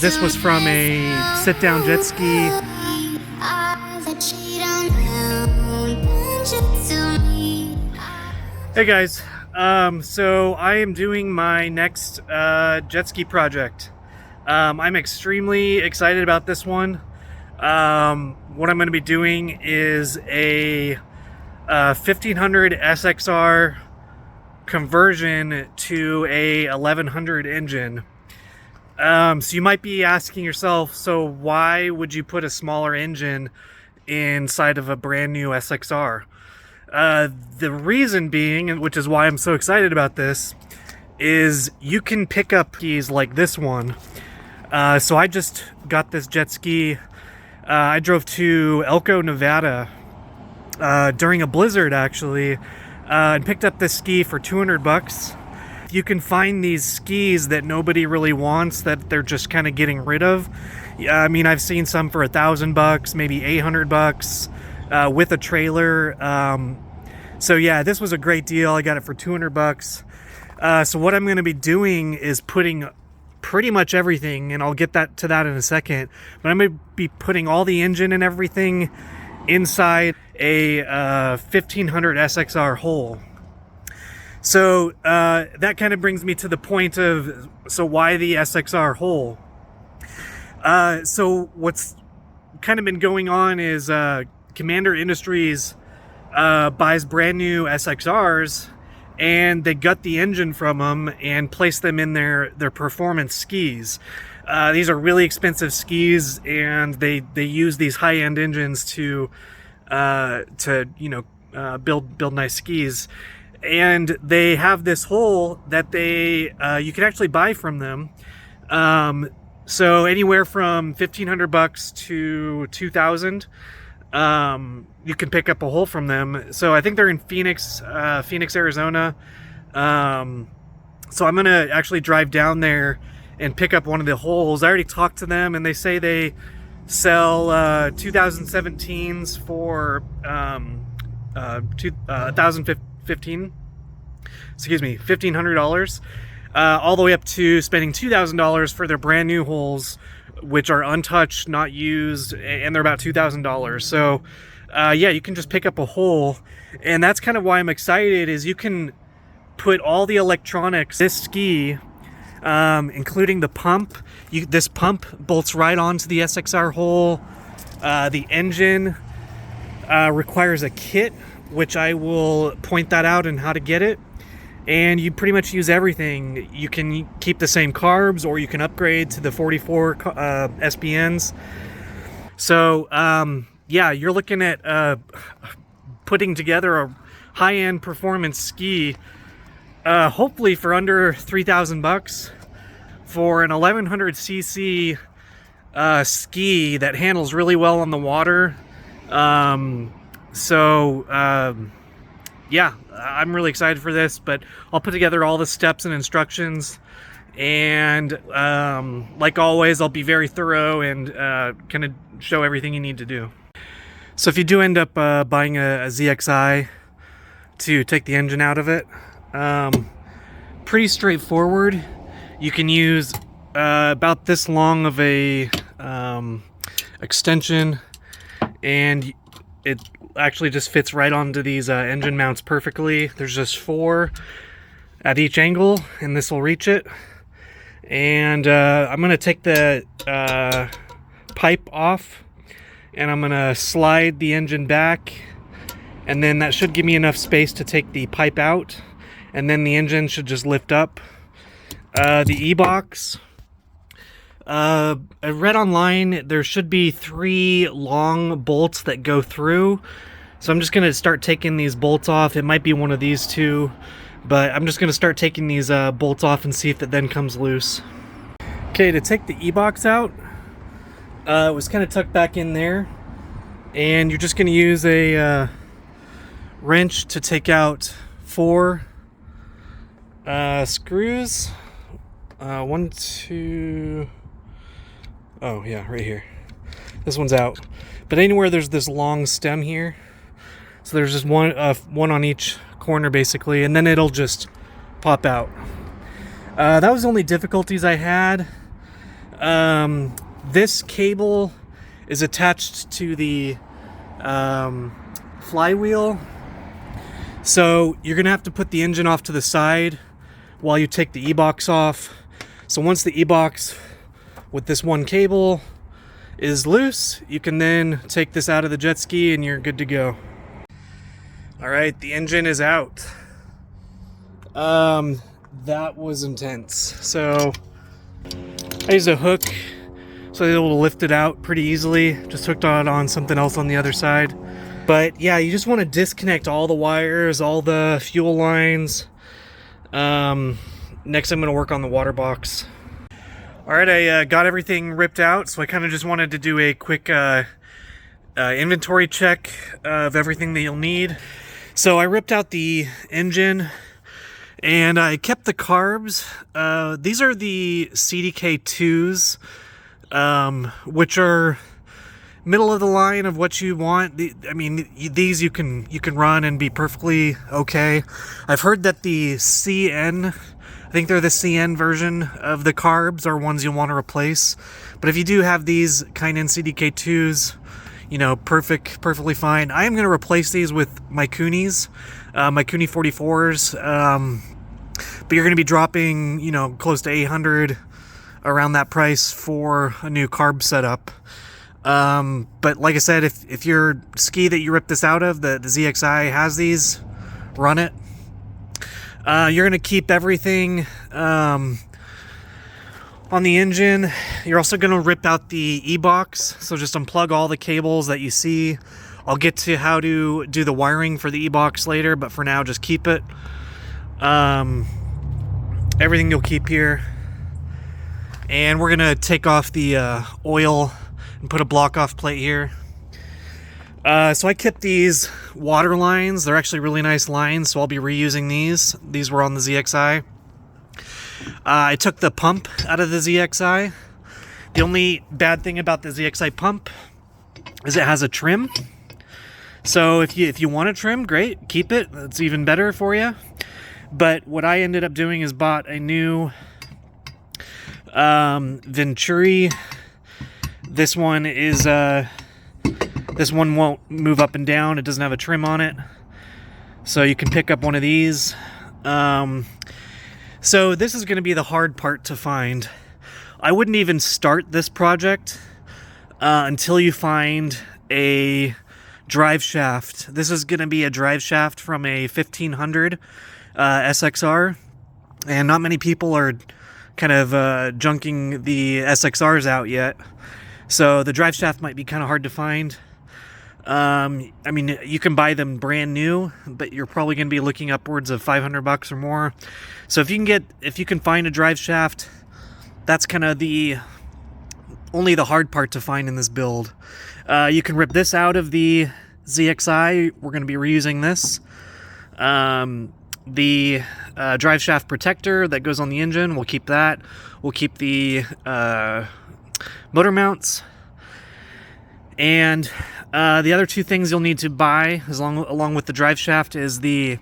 This was from a sit-down jet ski. Hey guys, so I am doing my next jet ski project. I'm extremely excited about this one. What I'm going to be doing is a 1500 SXR conversion to a 1100 engine. So you might be asking yourself, so why would you put a smaller engine inside of a brand new SXR? The reason being, which is why I'm so excited about this, is you can pick up skis like this one. So I just got this jet ski. I drove to Elko, Nevada during a blizzard actually, and picked up this ski for 200 bucks. You can find these skis that nobody really wants, that they're just kind of getting rid of. I mean, I've seen some for $1,000, maybe 800 bucks, with a trailer. So yeah, this was a great deal. I got it for 200 bucks. So what I'm going to be doing is putting pretty much everything, and I'll get to that in a second, but I'm going to be putting all the engine and everything inside a 1500 SXR hull. So that kind of brings me to the point of, so why the SXR hull? So what's kind of been going on is Commander Industries buys brand new SXRs, and they gut the engine from them and place them in their performance skis. These are really expensive skis, and they use these high-end engines to build nice skis. And they have this hull that you can actually buy from them. So anywhere from 1,500 bucks to 2,000, you can pick up a hull from them. So I think they're in Phoenix, Arizona. So I'm gonna actually drive down there and pick up one of the hulls. I already talked to them, and they say they sell 2017s for $1,500, all the way up to spending $2,000 for their brand new hulls, which are untouched, not used, and they're about $2,000. So yeah, you can just pick up a hull, and that's kind of why I'm excited, is you can put all the electronics, this ski, including the pump. This pump bolts right onto the SXR hull. The engine requires a kit, which I will point that out and how to get it. And you pretty much use everything. You can keep the same carbs, or you can upgrade to the 44 SPNs. So yeah, you're looking at putting together a high-end performance ski, hopefully for under 3,000 bucks, for an 1100cc ski that handles really well on the water. Yeah, I'm really excited for this, but I'll put together all the steps and instructions, and like always, I'll be very thorough and kind of show everything you need to do. So if you do end up buying a ZXi to take the engine out of it, pretty straightforward. You can use about this long of a extension, and it actually just fits right onto these engine mounts perfectly. There's just 4 at each angle, and this will reach it. And I'm going to take the pipe off, and I'm going to slide the engine back, and then that should give me enough space to take the pipe out, and then the engine should just lift up. The Ebox, I read online there should be 3 long bolts that go through, so I'm just going to start taking these bolts off. It might be one of these 2, but I'm just going to start taking these bolts off and see if it then comes loose. Okay, to take the Ebox out, it was kind of tucked back in there, and you're just going to use a wrench to take out 4 screws. 1, 2... Oh yeah, right here. This one's out. But anywhere there's this long stem here, so there's just one on each corner basically, and then it'll just pop out. That was the only difficulties I had. This cable is attached to the flywheel, so you're gonna have to put the engine off to the side while you take the Ebox off. So once the Ebox with this one cable is loose, you can then take this out of the jet ski and you're good to go. All right, the engine is out. That was intense. So I used a hook so I was able to lift it out pretty easily. Just hooked it on something else on the other side. But yeah, you just want to disconnect all the wires, all the fuel lines. Next I'm going to work on the water box. All right, I got everything ripped out, so I kind of just wanted to do a quick inventory check of everything that you'll need. So I ripped out the engine and I kept the carbs. These are the CDK2s, which are middle of the line of what you want. I mean, these you can run and be perfectly okay. I've heard that the CN, I think they're the CN version of the carbs, are ones you'll want to replace. But if you do have these kind of CDK2s, you know, perfectly fine. I am going to replace these with my Kunis, my Kuni 44s. But you're going to be dropping, you know, close to 800 around that price for a new carb setup. But like I said, if your ski that you ripped this out of, the ZXI has these, run it. You're going to keep everything on the engine. You're also going to rip out the Ebox, so just unplug all the cables that you see. I'll get to how to do the wiring for the Ebox later, but for now just keep it. Everything you'll keep here. And we're going to take off the oil and put a block off plate here. So I kept these water lines. They're actually really nice lines, so I'll be reusing these. These were on the ZXI. I took the pump out of the ZXI. The only bad thing about the ZXI pump is it has a trim. So if you want a trim, great, keep it. That's even better for you. But what I ended up doing is bought a new Venturi. This one won't move up and down. It doesn't have a trim on it, so you can pick up one of these. So this is going to be the hard part to find. I wouldn't even start this project until you find a drive shaft. This is going to be a drive shaft from a 1500 SXR, and not many people are kind of junking the SXRs out yet. So the drive shaft might be kind of hard to find. I mean, you can buy them brand new, but you're probably going to be looking upwards of $500 or more. So if you can find a drive shaft, that's kind of only the hard part to find in this build. You can rip this out of the ZXI. We're going to be reusing this. The drive shaft protector that goes on the engine, we'll keep that. We'll keep the motor mounts. And the other two things you'll need to buy along with the drive shaft is the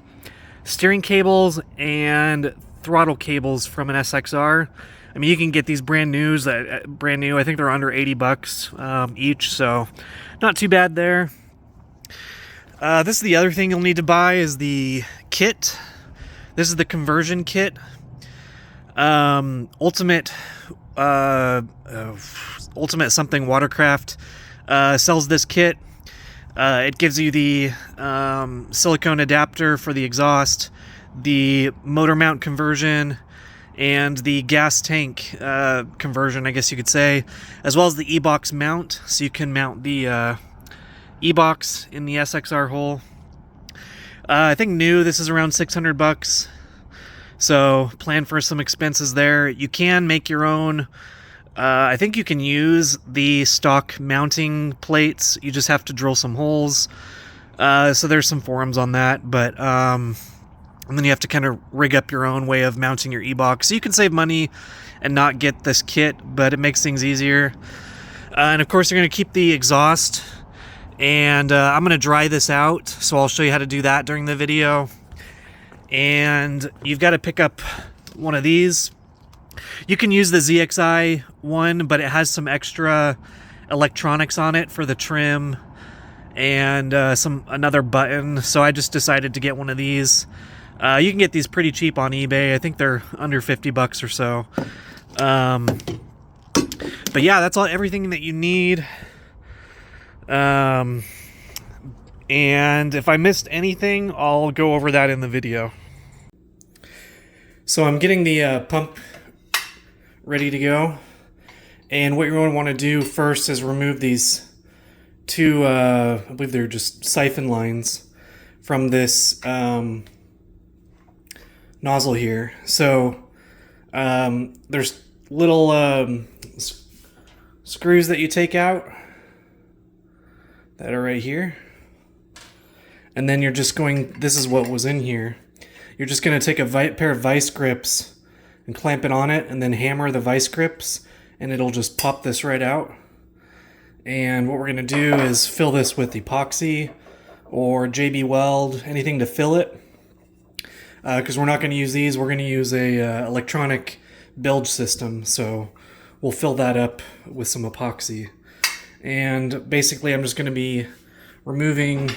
steering cables and throttle cables from an SXR. I mean, you can get these brand new. I think they're under $80 each, so not too bad there. This is the other thing you'll need to buy is the kit. This is the conversion kit. Ultimate something watercraft sells this kit. It gives you the silicone adapter for the exhaust, the motor mount conversion, and the gas tank conversion, I guess you could say, as well as the Ebox mount, so you can mount the Ebox in the SXR hole. I think new, this is around $600, so plan for some expenses there. You can make your own. I think you can use the stock mounting plates. You just have to drill some holes. So there's some forums on that, but and then you have to kind of rig up your own way of mounting your Ebox. So you can save money and not get this kit, but it makes things easier. And of course, you're going to keep the exhaust. And I'm going to dry this out, so I'll show you how to do that during the video. And you've got to pick up one of these. You can use the ZXI one, but it has some extra electronics on it for the trim and another button. So I just decided to get one of these. You can get these pretty cheap on eBay. I think they're under 50 bucks or so. But yeah, that's everything that you need. And if I missed anything, I'll go over that in the video. So I'm getting the pump ready to go. And what you're going to want to do first is remove these two, I believe they're just siphon lines from this nozzle here. So there's little screws that you take out that are right here. And then you're just going, this is what was in here. You're just going to take a pair of vice grips and clamp it on it and then hammer the vice grips and it'll just pop this right out. And what we're going to do is fill this with epoxy or JB Weld, anything to fill it. Because we're not going to use these, we're going to use a electronic bilge system. So we'll fill that up with some epoxy. And basically I'm just going to be removing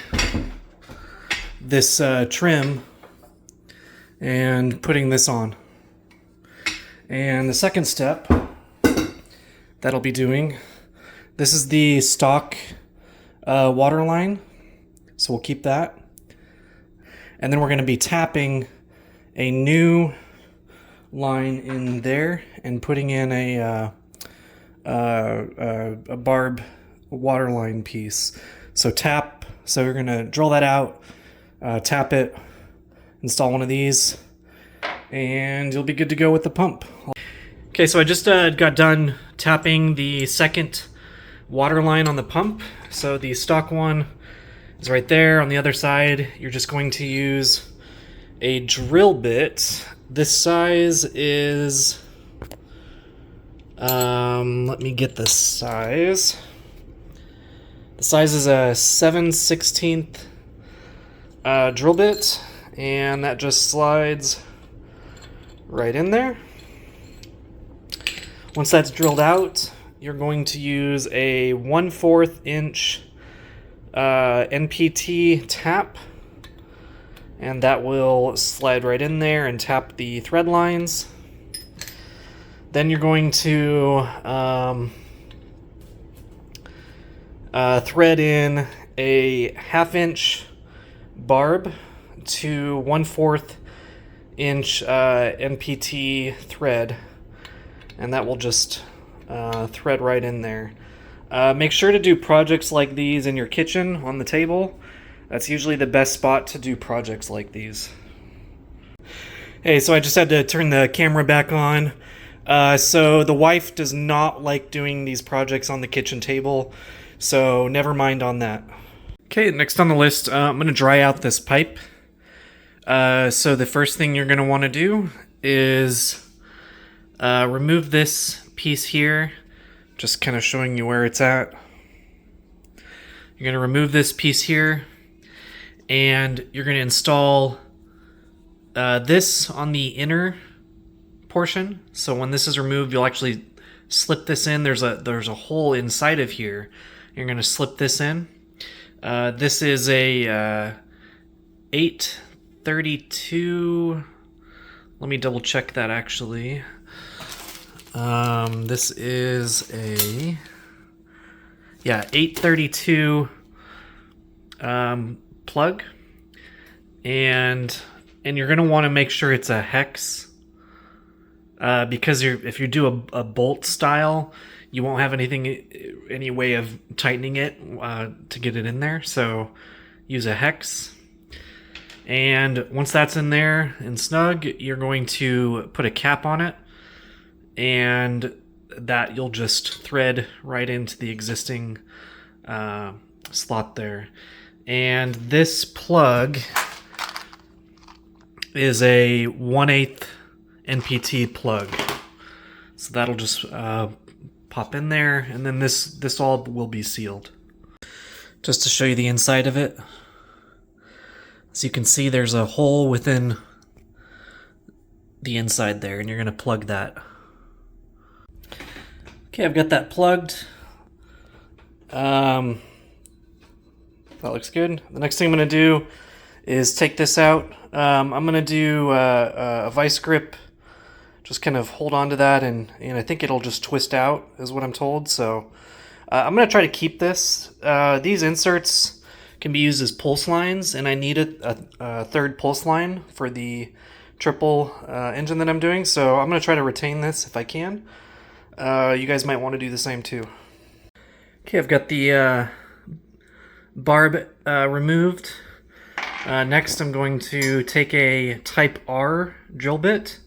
this trim and putting this on. And the second step that I'll be doing, this is the stock water line, so we'll keep that. And then we're going to be tapping a new line in there and putting in a barb water line piece. So we're going to drill that out, tap it, install one of these, and you'll be good to go with the pump. Okay, so I just got done tapping the second water line on the pump. So the stock one is right there. On the other side, you're just going to use a drill bit. This size is, let me get the size. The size is a 7/16 drill bit, and that just slides right in there. Once that's drilled out, you're going to use a 1/4 inch NPT tap, and that will slide right in there and tap the thread lines. Then you're going to thread in a 1/2 inch barb to 1/4 inch NPT thread, and that will just thread right in there. Make sure to do projects like these in your kitchen on the table. That's usually the best spot to do projects like these. Hey, so I just had to turn the camera back on. So the wife does not like doing these projects on the kitchen table, so never mind on that. Okay, next on the list, I'm going to dry out this pipe. So the first thing you're going to want to do is remove this piece here, just kind of showing you where it's at. You're going to remove this piece here, and you're going to install this on the inner portion. So when this is removed, you'll actually slip this in. There's a hole inside of here. You're going to slip this in. This is a 832. Let me double check that actually. This is a 832 plug, and you're going to want to make sure it's a hex, because if you do a bolt style, you won't have any way of tightening it to get it in there. So use a hex. And once that's in there and snug, you're going to put a cap on it, and that you'll just thread right into the existing slot there. And this plug is a 1/8 NPT plug, so that'll just pop in there, and then this all will be sealed. Just to show you the inside of it, so you can see there's a hole within the inside there, and you're going to plug that. Okay, I've got that plugged. That looks good. The next thing I'm going to do is take this out. I'm going to do a vice grip. Just kind of hold on to that, and I think it'll just twist out, is what I'm told. So I'm going to try to keep this. These inserts can be used as pulse lines, and I need a third pulse line for the triple engine that I'm doing. So I'm going to try to retain this if I can. You guys might want to do the same too. Okay, I've got the barb removed. Next, I'm going to take a Type R drill bit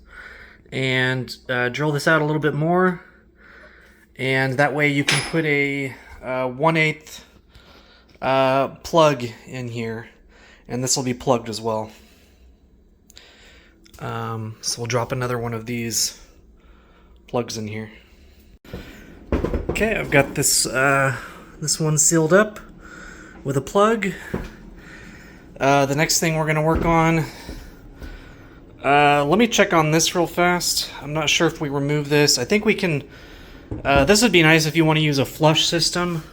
and drill this out a little bit more. And that way you can put a 1/8 plug in here. And this will be plugged as well. So we'll drop another one of these plugs in here. Okay, I've got this this one sealed up with a plug. The next thing we're going to work on, let me check on this real fast. I'm not sure if we remove this. I think we can, this would be nice if you want to use a flush system,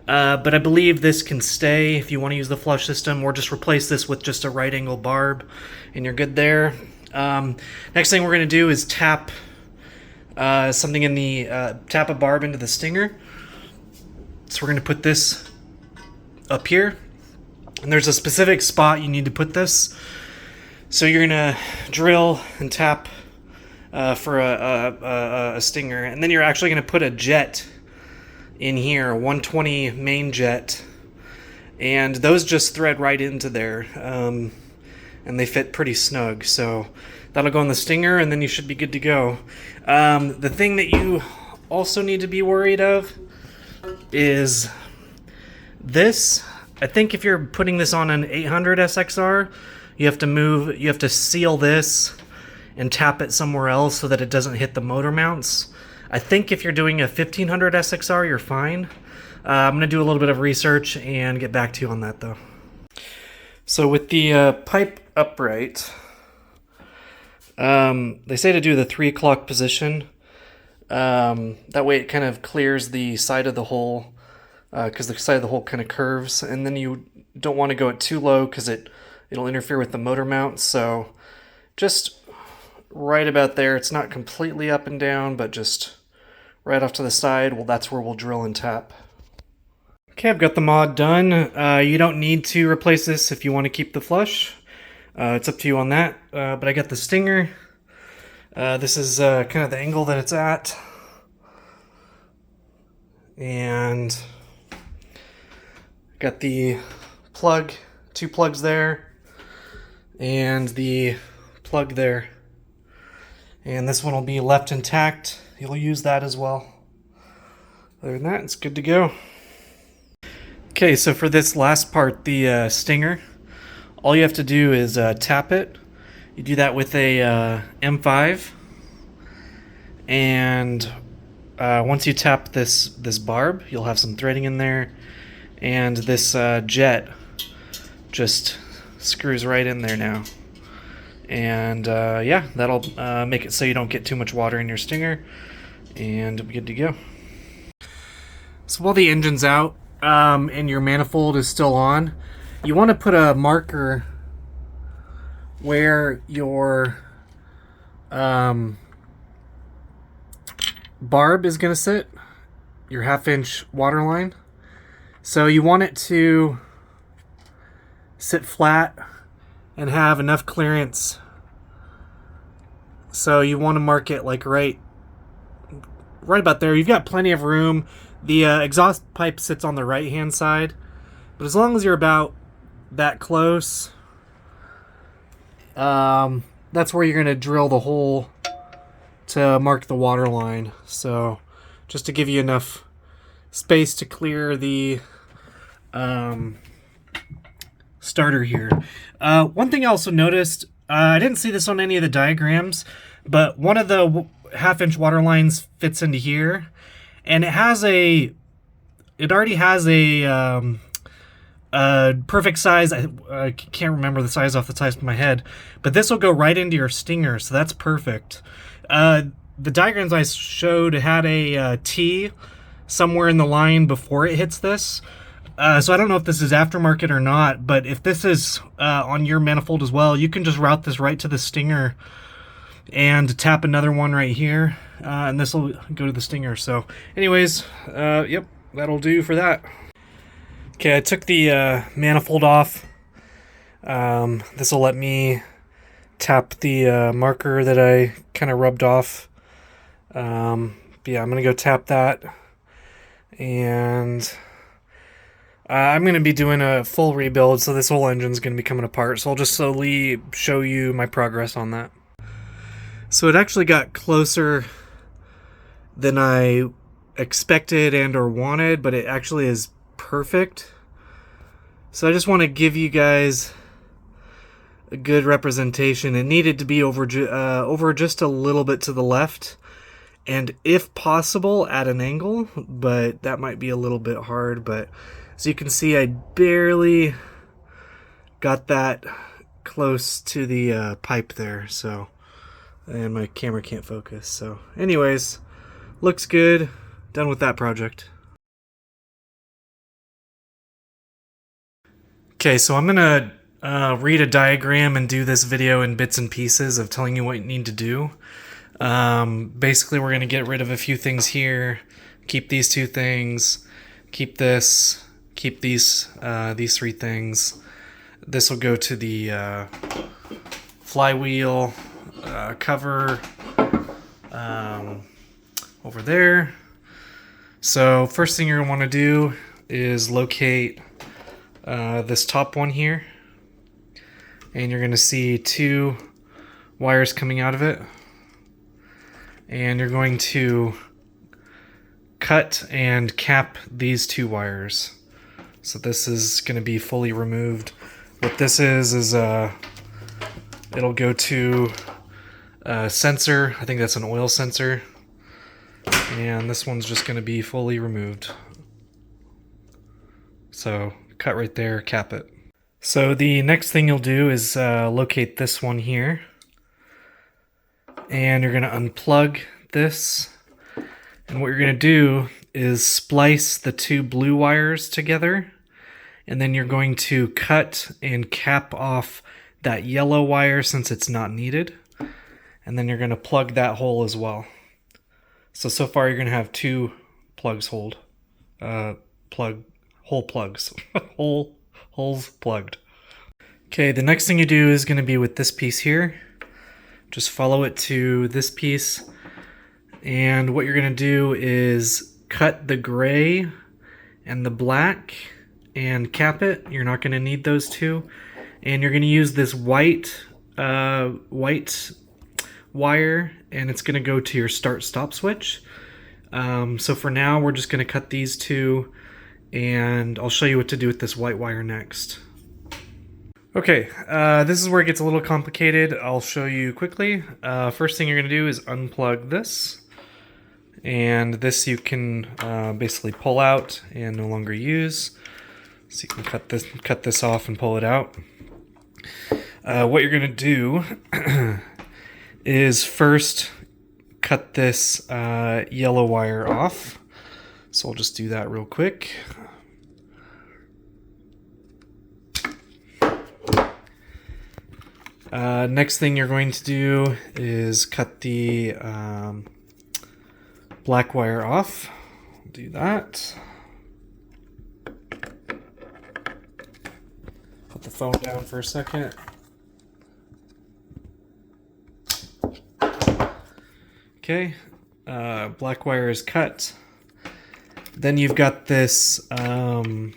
but I believe this can stay if you want to use the flush system, or just replace this with just a right angle barb and you're good there. Next thing we're going to do is tap something in the tap a barb into the stinger. So we're going to put this up here, and there's a specific spot you need to put this. So you're going to drill and tap for a stinger, and then you're actually going to put a jet in here, a 120 main jet, and those just thread right into there, and they fit pretty snug. So that'll go on the stinger, and then you should be good to go. The thing that you also need to be worried of is this. I think if you're putting this on an 800 SXR, you have to seal this and tap it somewhere else so that it doesn't hit the motor mounts. I think if you're doing a 1500 SXR, you're fine. I'm going to do a little bit of research and get back to you on that though. So with the pipe upright, they say to do the 3 o'clock position. That way it kind of clears the side of the hole, because the side of the hole kind of curves, and then you don't want to go it too low because it'll interfere with the motor mount. So just right about there. It's not completely up and down, but just right off to the side. Well, that's where we'll drill and tap. Okay, I've got the mod done. You don't need to replace this if you want to keep the flush. It's up to you on that. But I got the stinger. This is kind of the angle that it's at. And got the plug, 2 plugs there, and the plug there. And this one will be left intact. You'll use that as well. Other than that, it's good to go. Okay, so for this last part, the stinger, all you have to do is tap it. You do that with a M5, and once you tap this barb, you'll have some threading in there, and this jet just screws right in there now. And yeah, that'll make it so you don't get too much water in your stinger, and it'll be good to go. So while the engine's out and your manifold is still on, you want to put a marker where your barb is going to sit, your 1/2-inch water line. So you want it to sit flat and have enough clearance. So you want to mark it like right about there. You've got plenty of room. The exhaust pipe sits on the right hand side, but as long as you're about that close, that's where you're going to drill the hole to mark the water line. So just to give you enough space to clear the starter here. One thing I also noticed, I didn't see this on any of the diagrams, but one of the 1/2-inch water lines fits into here, and it already has a perfect size. I can't remember the size off the top of my head, but this will go right into your stinger, so that's perfect. the diagrams I showed had a T somewhere in the line before it hits this. So I don't know if this is aftermarket or not, but if this is on your manifold as well, you can just route this right to the stinger and tap another one right here, and this will go to the stinger. So anyways, yep, that'll do for that. Okay, I took the manifold off. This will let me tap the marker that I kind of rubbed off. Yeah, I'm gonna go tap that, and I'm going to be doing a full rebuild, so this whole engine's going to be coming apart, so I'll just slowly show you my progress on that. So it actually got closer than I expected and or wanted, but it actually is perfect. So I just want to give you guys a good representation. It needed to be over just a little bit to the left, and if possible at an angle, but that might be a little bit hard. But as you can see, I barely got that close to the pipe there, so, and my camera can't focus. So anyways, looks good. Done with that project. Okay, so I'm gonna read a diagram and do this video in bits and pieces of telling you what you need to do. Basically, we're gonna get rid of a few things here, keep these two things, keep this, keep these three things. This will go to the flywheel cover over there. So first thing you're gonna want to do is locate this top one here, and you're gonna see two wires coming out of it, and you're going to cut and cap these two wires. So this is going to be fully removed. What this is it'll go to a sensor. I think that's an oil sensor, and this one's just going to be fully removed. So cut right there, cap it. So the next thing you'll do is locate this one here, and you're going to unplug this, and what you're going to do is splice the two blue wires together, and then you're going to cut and cap off that yellow wire since it's not needed, and then you're going to plug that hole as well. So far you're going to have two plugs hole plugs. Holes plugged. Okay, the next thing you do is going to be with this piece here. Just follow it to this piece, and what you're going to do is cut the gray and the black and cap it. You're not going to need those two, and you're going to use this white wire, and it's going to go to your start-stop switch. So for now, we're just going to cut these two, and I'll show you what to do with this white wire next. Okay, this is where it gets a little complicated. I'll show you quickly. First thing you're going to do is unplug this, and this you can basically pull out and no longer use. So you can cut this off and pull it out. What you're going to do is first cut this yellow wire off. So I'll just do that real quick. Next thing you're going to do is cut the black wire off. Do that. Put the phone down for a second. Okay, black wire is cut. Then you've got this red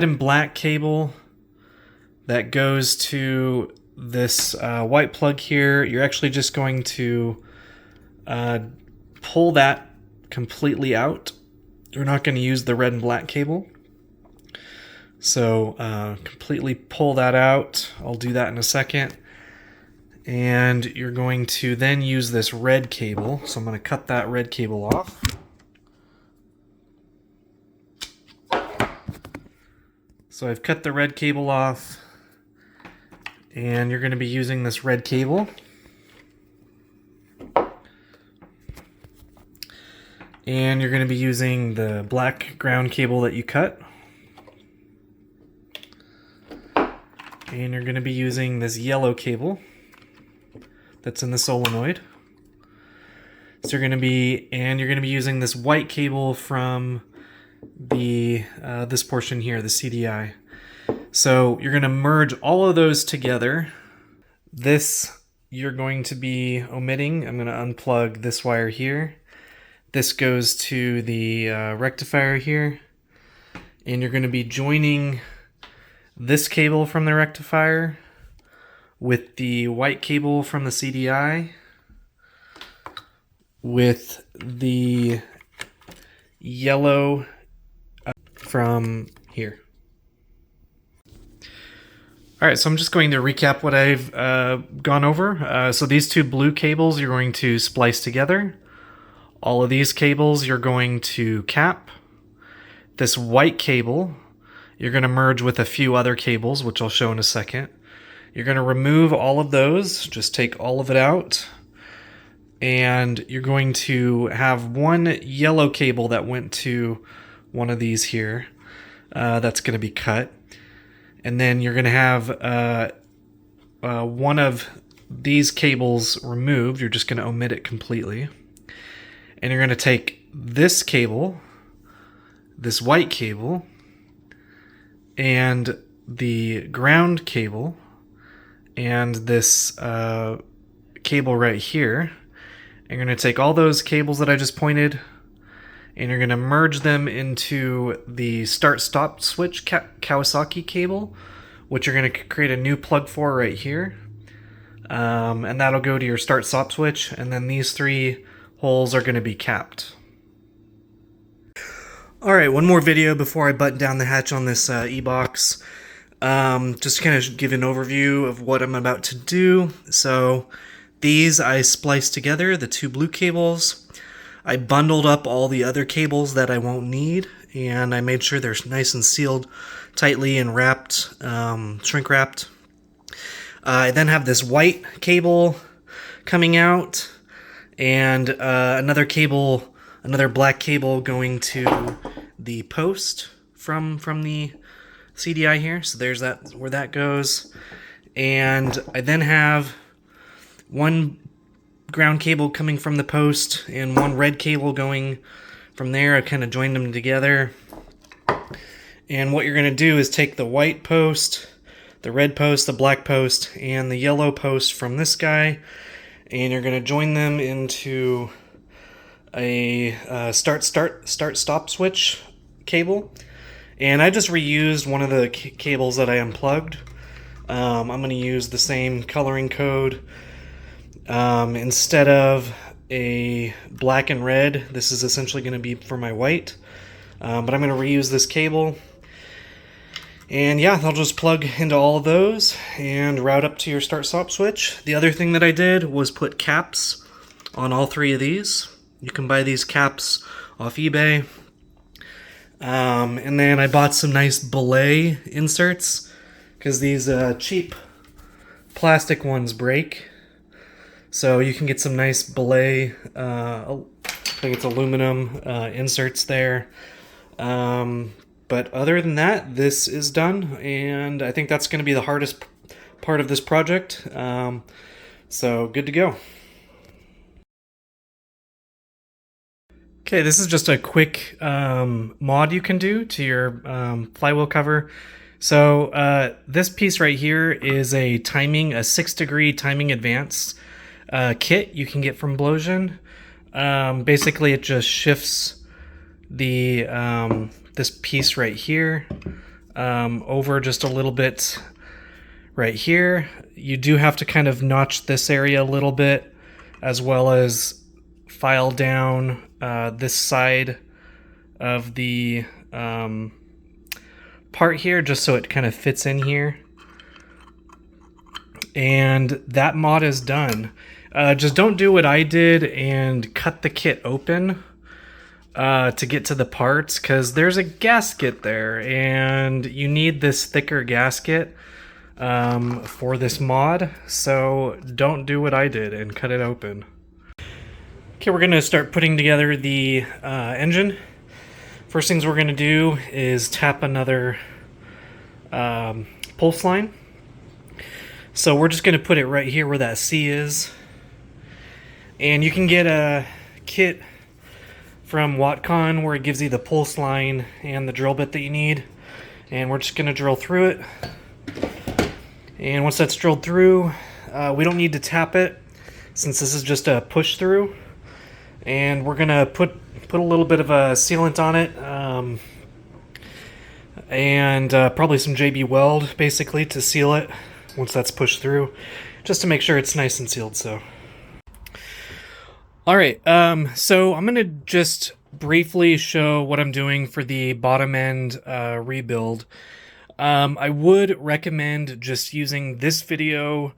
and black cable that goes to this white plug here. You're actually just going to pull that completely out. We're not going to use the red and black cable. So completely pull that out. I'll do that in a second. And you're going to then use this red cable. So I'm going to cut that red cable off. So I've cut the red cable off, and you're going to be using this red cable. And you're going to be using the black ground cable that you cut. And you're going to be using this yellow cable that's in the solenoid. So you're going to be using this white cable from the this portion here, the CDI. So you're going to merge all of those together. This you're going to be omitting. I'm going to unplug this wire here. This goes to the rectifier here. And you're going to be joining this cable from the rectifier with the white cable from the CDI with the yellow from here. All right, so I'm just going to recap what I've gone over. So these two blue cables you're going to splice together. All of these cables you're going to cap. This white cable you're going to merge with a few other cables, which I'll show in a second. You're going to remove all of those, just take all of it out. And you're going to have one yellow cable that went to one of these here. That's going to be cut. And then you're going to have one of these cables removed. You're just going to omit it completely. And you're going to take this cable, this white cable, and the ground cable, and this cable right here. And you're going to take all those cables that I just pointed, and you're going to merge them into the start-stop switch Kawasaki cable, which you're going to create a new plug for right here. And that'll go to your start-stop switch, and then these three holes are going to be capped. Alright, one more video before I button down the hatch on this Ebox. Just to kind of give an overview of what I'm about to do. So these I spliced together, the two blue cables. I bundled up all the other cables that I won't need, and I made sure they're nice and sealed tightly and wrapped, shrink wrapped. I then have this white cable coming out, and another black cable going to the post from the CDI here. So there's that, where that goes. And I then have one ground cable coming from the post and one red cable going from there. I kind of joined them together. And what you're going to do is take the white post, the red post, the black post, and the yellow post from this guy, and you're going to join them into a start-stop switch cable. And I just reused one of the cables that I unplugged. I'm going to use the same coloring code. Instead of a black and red, this is essentially going to be for my white. But I'm going to reuse this cable. And yeah, I'll just plug into all of those and route up to your start-stop switch. The other thing that I did was put caps on all three of these. You can buy these caps off eBay. And then I bought some nice belay inserts because these cheap plastic ones break. So you can get some nice belay, I think it's aluminum inserts there. But other than that, this is done, and I think that's going to be the hardest part of this project. So good to go. Okay, this is just a quick mod you can do to your flywheel cover. So this piece right here is a 6-degree timing advance kit you can get from Blosian. Basically, it just shifts the this piece right here over just a little bit right here. You do have to kind of notch this area a little bit, as well as file down this side of the part here, just so it kind of fits in here. And that mod is done. Just don't do what I did and cut the kit open to get to the parts, because there's a gasket there, and you need this thicker gasket for this mod. So don't do what I did and cut it open. Okay, we're gonna start putting together the engine. First things we're gonna do is tap another pulse line. So we're just gonna put it right here where that C is. And you can get a kit from Watcon where it gives you the pulse line and the drill bit that you need. And we're just gonna drill through it. And once that's drilled through, we don't need to tap it since this is just a push through. And we're gonna put a little bit of a sealant on it, and probably some JB Weld basically to seal it once that's pushed through, just to make sure it's nice and sealed. So, all right, so I'm gonna just briefly show what I'm doing for the bottom end rebuild. I would recommend just using this video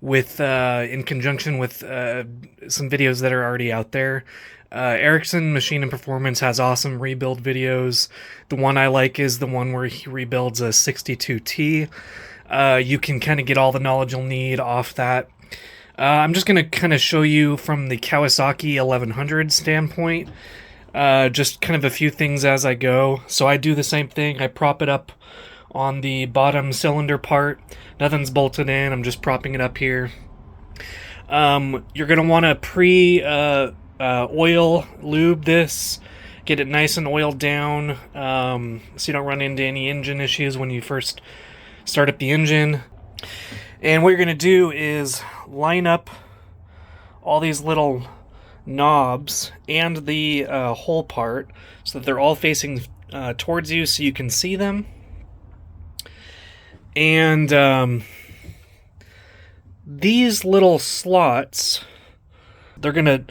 with in conjunction with some videos that are already out there. Ericsson Machine and Performance has awesome rebuild videos. The one I like is the one where he rebuilds a 62T. You can kind of get all the knowledge you'll need off that. I'm just going to kind of show you from the Kawasaki 1100 standpoint, just kind of a few things as I go. So I do the same thing. I prop it up on the bottom cylinder part. Nothing's bolted in. I'm just propping it up here. You're going to want to oil lube this, get it nice and oiled down, so you don't run into any engine issues when you first start up the engine. And what you're going to do is line up all these little knobs and the hole part so that they're all facing towards you so you can see them. And these little slots, they're going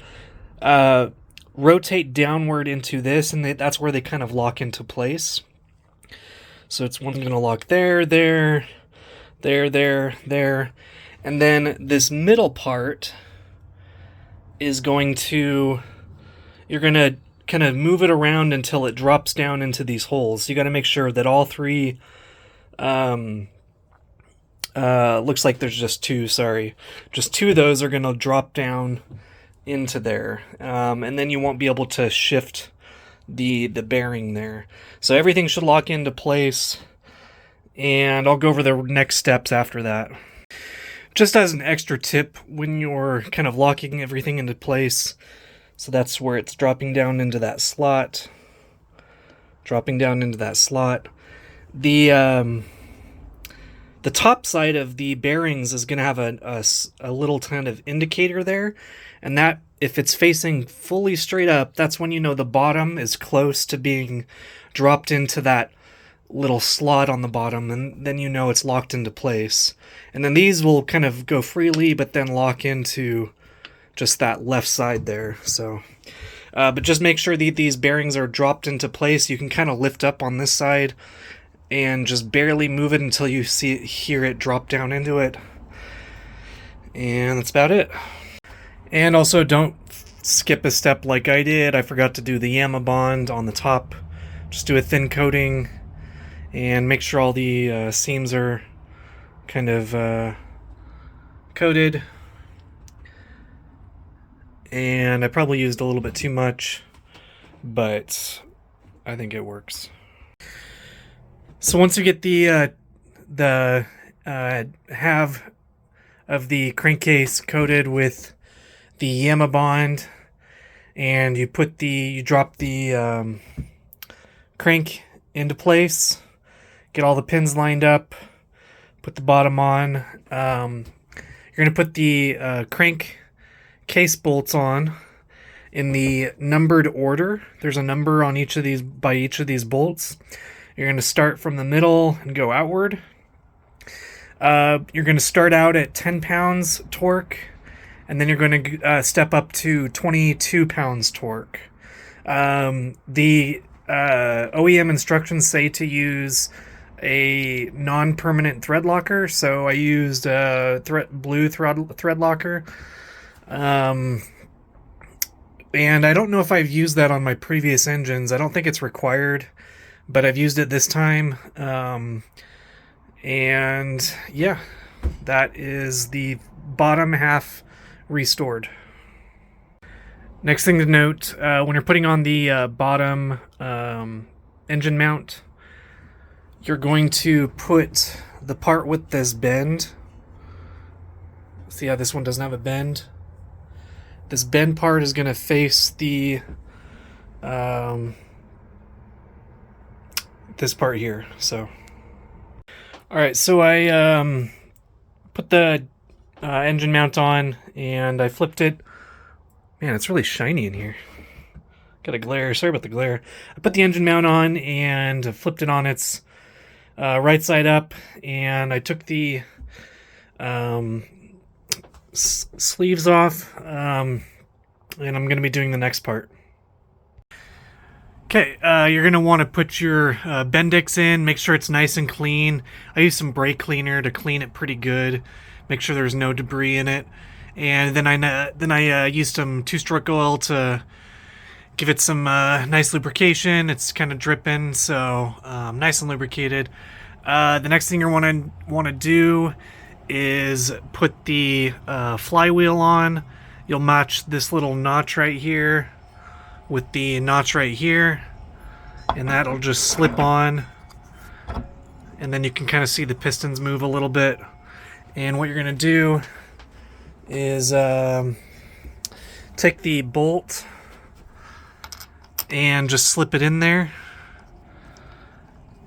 to rotate downward into this, and that's where they kind of lock into place. So it's one going to lock there, there, there, there, there. And then this middle part is going to, you're going to kind of move it around until it drops down into these holes. You got to make sure that all three, looks like there's just two, sorry. Just two of those are going to drop down into there. And then you won't be able to shift the bearing there. So everything should lock into place. And I'll go over the next steps after that. Just as an extra tip, when you're kind of locking everything into place, so that's where it's dropping down into that slot. Dropping down into that slot. The top side of the bearings is going to have a little kind of indicator there, and that, if it's facing fully straight up, that's when you know the bottom is close to being dropped into that little slot on the bottom, and then you know it's locked into place. And then these will kind of go freely, but then lock into just that left side there. So, but just make sure that these bearings are dropped into place. You can kind of lift up on this side and just barely move it until you hear it drop down into it. And that's about it. And also, don't skip a step like I did. I forgot to do the Yama bond on the top. Just do a thin coating and make sure all the seams are kind of coated. And I probably used a little bit too much, but I think it works. So once you get the half of the crankcase coated with the Yama bond, and you drop the crank into place, get all the pins lined up, put the bottom on. You're going to put the crank case bolts on in the numbered order. There's a number on each of these bolts. You're going to start from the middle and go outward. You're going to start out at 10 pounds torque, and then you're going to step up to 22 pounds torque. The OEM instructions say to use a non-permanent thread locker, so I used a blue thread locker. And I don't know if I've used that on my previous engines. I don't think it's required, but I've used it this time. And yeah, that is the bottom half restored. Next thing to note, when you're putting on the bottom engine mount, you're going to put the part with this bend. See how this one doesn't have a bend? This bend part is going to face the this part here. So, all right, so I put the engine mount on and I flipped it. Man, it's really shiny in here. Got a glare. Sorry about the glare. I put the engine mount on and flipped it on its right side up, and I took the sleeves off, and I'm going to be doing the next part. Okay, you're going to want to put your Bendix in, make sure it's nice and clean. I used some brake cleaner to clean it pretty good, make sure there's no debris in it. And then I used some two-stroke oil to give it some nice lubrication. It's kind of dripping, so nice and lubricated. The next thing you want to do is put the flywheel on. You'll match this little notch right here with the notch right here, and that'll just slip on, and then you can kind of see the pistons move a little bit. And what you're gonna do is take the bolt and just slip it in there,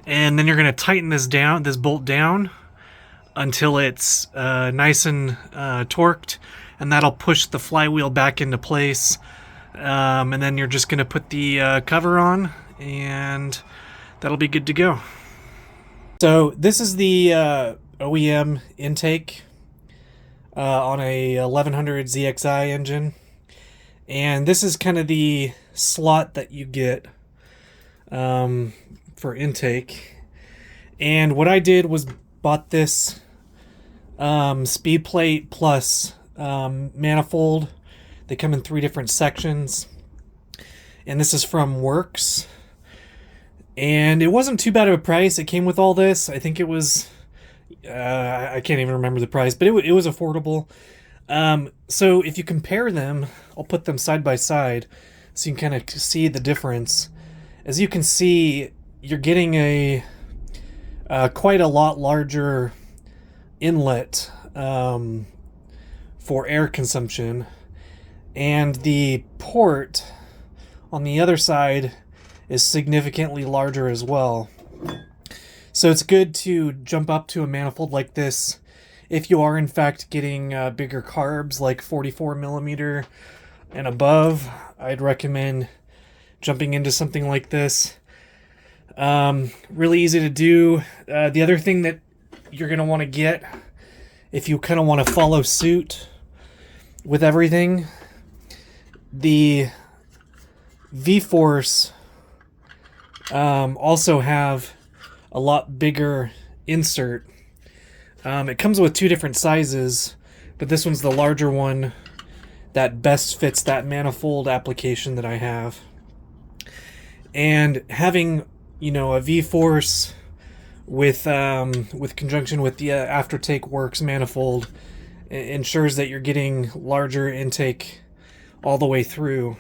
and then you're gonna tighten this bolt down until it's nice and torqued, and that'll push the flywheel back into place. And then you're just gonna put the cover on, and that'll be good to go. So this is the OEM intake on a 1100 ZXI engine, and this is kind of the slot that you get for intake. And what I did was bought this speed plate plus manifold. They come in 3 different sections, and this is from Works, and it wasn't too bad of a price. It came with all this. I think it was I can't even remember the price, but it was affordable. So if you compare them, I'll put them side by side so you can kind of see the difference. As you can see, you're getting a quite a lot larger inlet for air consumption, and the port on the other side is significantly larger as well. So it's good to jump up to a manifold like this if you are in fact getting bigger carbs, like 44 millimeter and above. I'd recommend jumping into something like this. Really easy to do. The other thing that you're going to want to get, if you kind of want to follow suit with everything, the V-Force also have a lot bigger insert. It comes with 2 different sizes, but this one's the larger one that best fits that manifold application that I have. And having, you know, a V-Force with conjunction with the Aftertake Works manifold ensures that you're getting larger intake all the way through.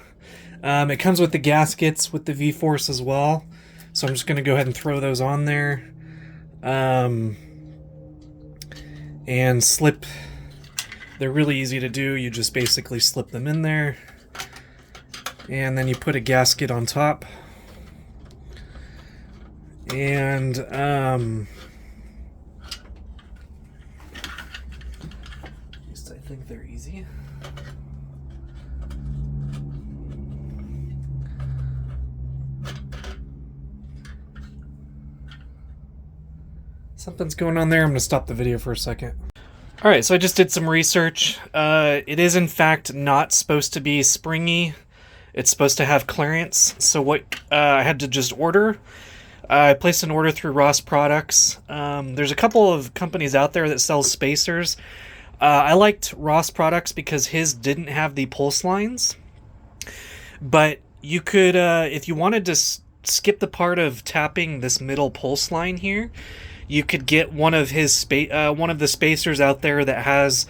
It comes with the gaskets with the V-Force as well, so I'm just going to go ahead and throw those on there and slip. They're really easy to do. You just basically slip them in there, and then you put a gasket on top. And at least I think they're easy. Something's going on there. I'm going to stop the video for a second. Alright, so I just did some research. It is in fact not supposed to be springy. It's supposed to have clearance. So what I had to just order. I placed an order through Ross Products. There's a couple of companies out there that sell spacers. I liked Ross Products because his didn't have the pulse lines. But you could, if you wanted to skip the part of tapping this middle pulse line here, you could get one of his one of the spacers out there that has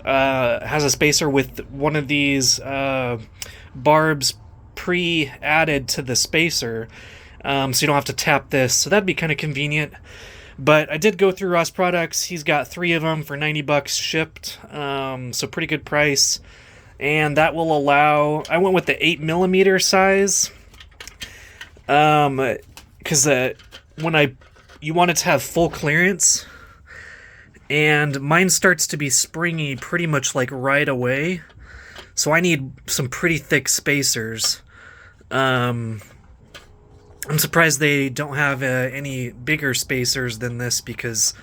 a spacer with one of these barbs pre-added to the spacer, so you don't have to tap this. So that'd be kind of convenient. But I did go through Ross Products. He's got 3 of them for $90 shipped, so pretty good price. And that will allow, I went with the 8mm size, because you want it to have full clearance, and mine starts to be springy pretty much like right away, so I need some pretty thick spacers. I'm surprised they don't have any bigger spacers than this, because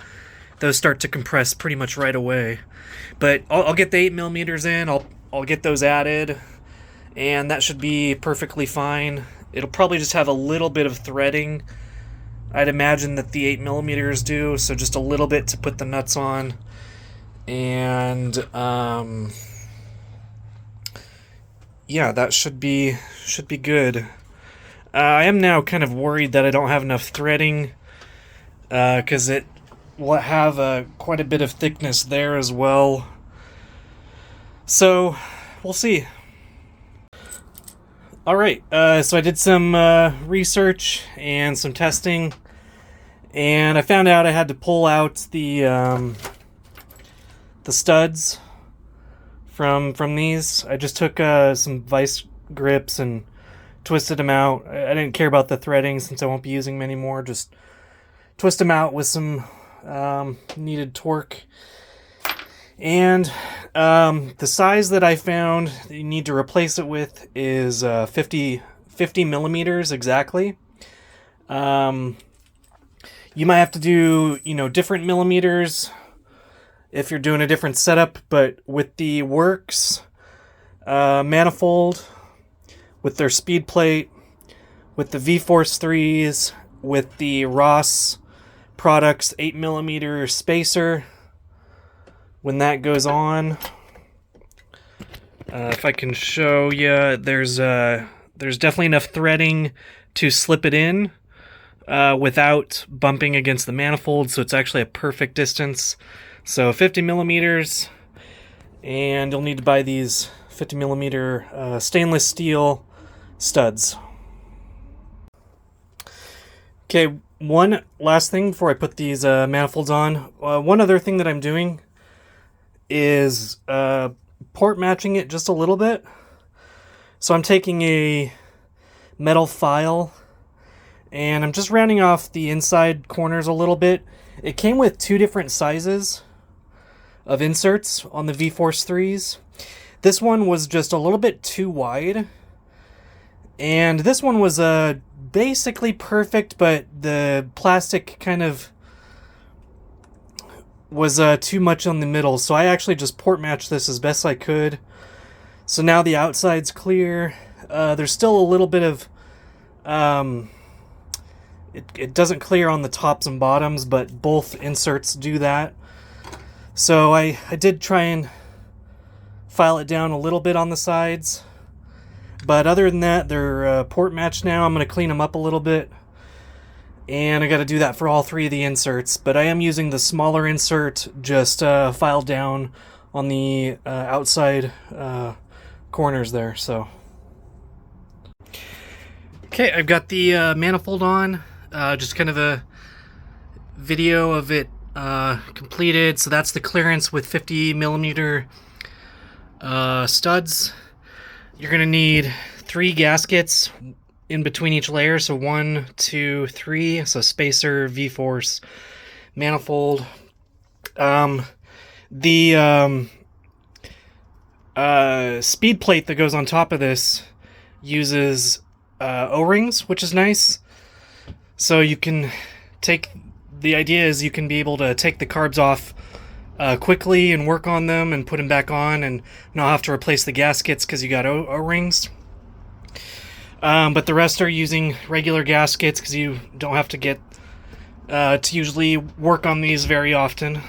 those start to compress pretty much right away. But I'll get the 8mm in, I'll get those added, and that should be perfectly fine. It'll probably just have a little bit of threading, I'd imagine, that the 8mm do, so just a little bit to put the nuts on. And yeah, that should be good. I am now kind of worried that I don't have enough threading, because it will have quite a bit of thickness there as well. So we'll see. Alright, so I did some research and some testing, and I found out I had to pull out the studs from these. I just took some vice grips and twisted them out. I didn't care about the threading since I won't be using them anymore. Just twist them out with some needed torque. And the size that I found that you need to replace it with is 50 millimeters exactly. You might have to do, different millimeters if you're doing a different setup, but with the Works Manifold, with their speed plate, with the V-Force 3s, with the Ross Products 8mm spacer, when that goes on, if I can show you, there's definitely enough threading to slip it in without bumping against the manifold, so it's actually a perfect distance. So 50 millimeters, and you'll need to buy these 50 millimeter stainless steel studs. Okay, one last thing before I put these manifolds on. One other thing that I'm doing is port matching it just a little bit. So I'm taking a metal file and I'm just rounding off the inside corners a little bit. It came with 2 different sizes of inserts on the V-Force 3s. This one was just a little bit too wide, and this one was basically perfect, but the plastic kind of was too much on the middle, so I actually just port matched this as best I could. So now the outside's clear. There's still a little bit of it doesn't clear on the tops and bottoms, but both inserts do that. So I did try and file it down a little bit on the sides, but other than that, they're port matched now. I'm going to clean them up a little bit, and I got to do that for all 3 of the inserts, but I am using the smaller insert just filed down on the outside corners there. So okay, I've got the manifold on, just kind of a video of it completed. So that's the clearance with 50 millimeter studs. You're gonna need 3 gaskets in between each layer, so 1, 2, 3. So spacer, V-Force, manifold. The speed plate that goes on top of this uses O-rings, which is nice. So you can the idea is you can be able to take the carbs off quickly and work on them and put them back on, and not have to replace the gaskets because you got O-rings. But the rest are using regular gaskets because you don't have to get to usually work on these very often.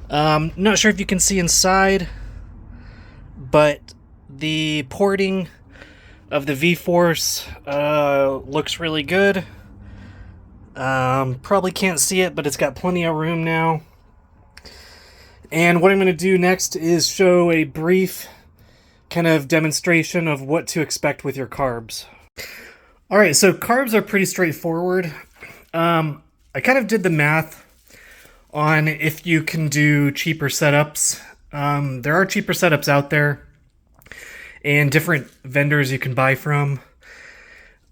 Not sure if you can see inside, but the porting of the V-Force looks really good. Probably can't see it, but it's got plenty of room now. And what I'm going to do next is show a brief kind of demonstration of what to expect with your carbs. All right, so carbs are pretty straightforward. I kind of did the math on if you can do cheaper setups. There are cheaper setups out there and different vendors you can buy from.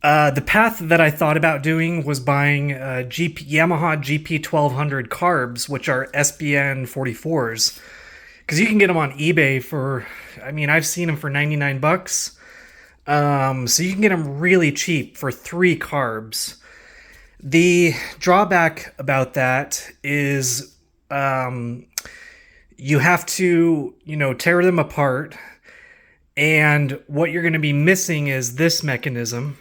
The path that I thought about doing was buying Yamaha GP1200 carbs, which are SBN 44s, because you can get them on eBay for, I mean, I've seen them for 99 bucks. So you can get them really cheap for 3 carbs. The drawback about that is you have to, tear them apart. And what you're going to be missing is this mechanism.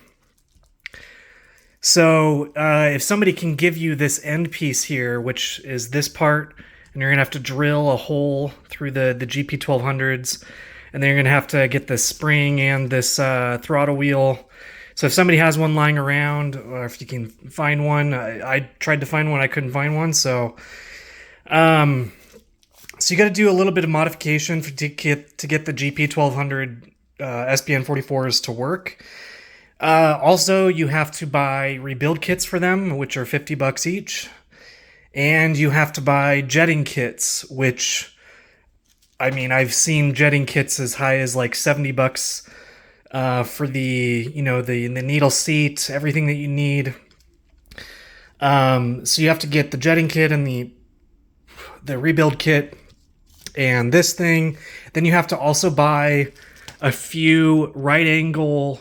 So if somebody can give you this end piece here, which is this part, and you're going to have to drill a hole through the GP1200s, and then you're going to have to get the spring and this throttle wheel. So if somebody has one lying around, or if you can find one, I tried to find one, I couldn't find one. So you got to do a little bit of modification to get the GP1200 SBN 44s to work. Also, you have to buy rebuild kits for them, which are 50 bucks each. And you have to buy jetting kits, which, I mean, I've seen jetting kits as high as like 70 bucks for the needle seat, everything that you need. So you have to get the jetting kit and the rebuild kit and this thing. Then you have to also buy a few right angle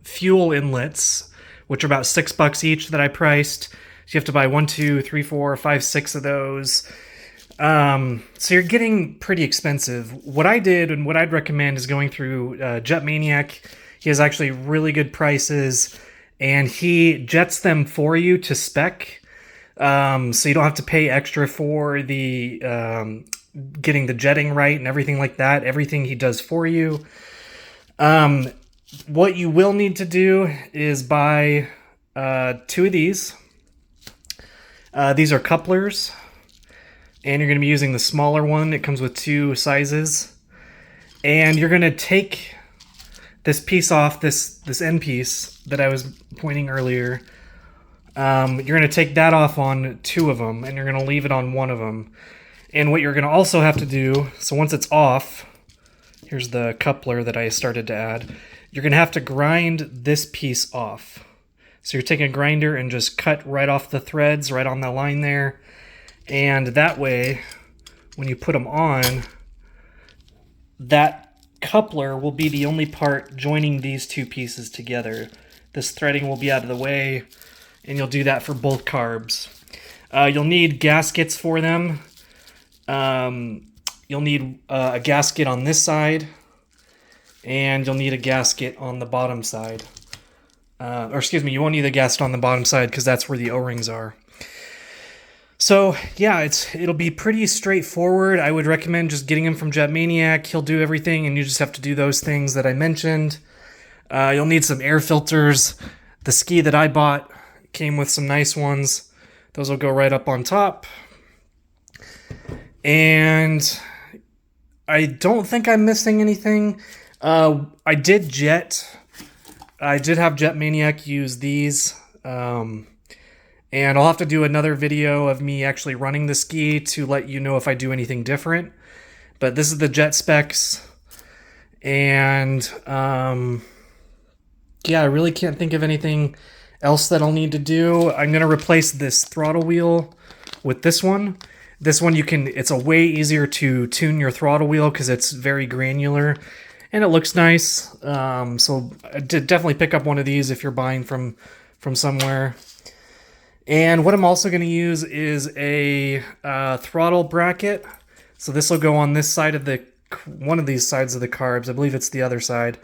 fuel inlets, which are about $6 each that I priced. So you have to buy 1, 2, 3, 4, 5, 6 of those. So you're getting pretty expensive. What I did and what I'd recommend is going through Jet Maniac. He has actually really good prices, and he jets them for you to spec. So you don't have to pay extra for the getting the jetting right and everything like that. Everything he does for you. What you will need to do is buy 2 of these. These are couplers, and you're going to be using the smaller one. It comes with 2 sizes, and you're going to take this piece off, this end piece that I was pointing earlier. You're going to take that off on 2 of them, and you're going to leave it on 1 of them. And what you're going to also have to do, so once it's off, here's the coupler that I started to add. You're going to have to grind this piece off. So you're taking a grinder and just cut right off the threads, right on the line there. And that way, when you put them on, that coupler will be the only part joining these 2 pieces together. This threading will be out of the way, and you'll do that for both carbs. You'll need gaskets for them. You'll need a gasket on this side, and you'll need a gasket on the bottom side. Or excuse me, you won't need a gasket on the bottom side because that's where the O-rings are. So yeah, it'll be pretty straightforward. I would recommend just getting him from Jet Maniac. He'll do everything, and you just have to do those things that I mentioned. You'll need some air filters. The ski that I bought came with some nice ones. Those will go right up on top. And I don't think I'm missing anything. I did have Jet Maniac use these. And I'll have to do another video of me actually running the ski to let you know if I do anything different. But this is the Jet specs. And yeah, I really can't think of anything else that I'll need to do. I'm going to replace this throttle wheel with this one. This one it's a way easier to tune your throttle wheel because it's very granular and it looks nice. So I did definitely pick up one of these if you're buying from somewhere. And what I'm also going to use is a throttle bracket. So this will go on this side of one of these sides of the carbs. I believe it's the other side.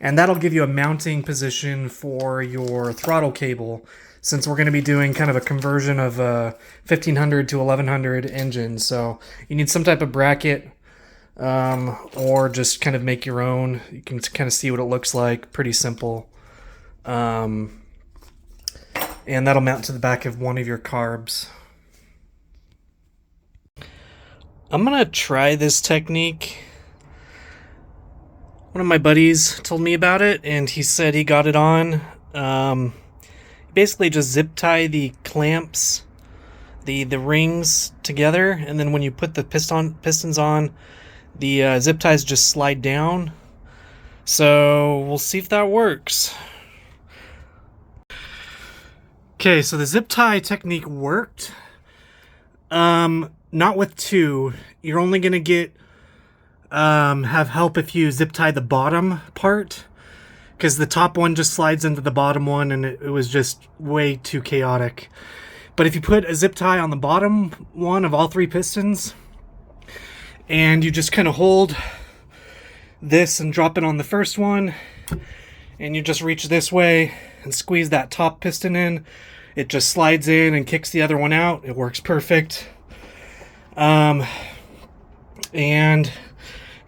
And that'll give you a mounting position for your throttle cable, since we're going to be doing kind of a conversion of a 1500 to 1100 engine. So you need some type of bracket, or just kind of make your own. You can kind of see what it looks like. Pretty simple. And that'll mount to the back of one of your carbs. I'm going to try this technique. One of my buddies told me about it, and he said he got it on. Basically just zip tie the clamps, the rings together, and then when you put the pistons on, the zip ties just slide down. So we'll see if that works. Okay, so the zip tie technique worked. Not with two. You're only gonna get have help if you zip tie the bottom part, because the top one just slides into the bottom one, and it was just way too chaotic. But if you put a zip tie on the bottom one of all three pistons, and you just kind of hold this and drop it on the first one, and you just reach this way and squeeze that top piston in, it just slides in and kicks the other one out. It works perfect. And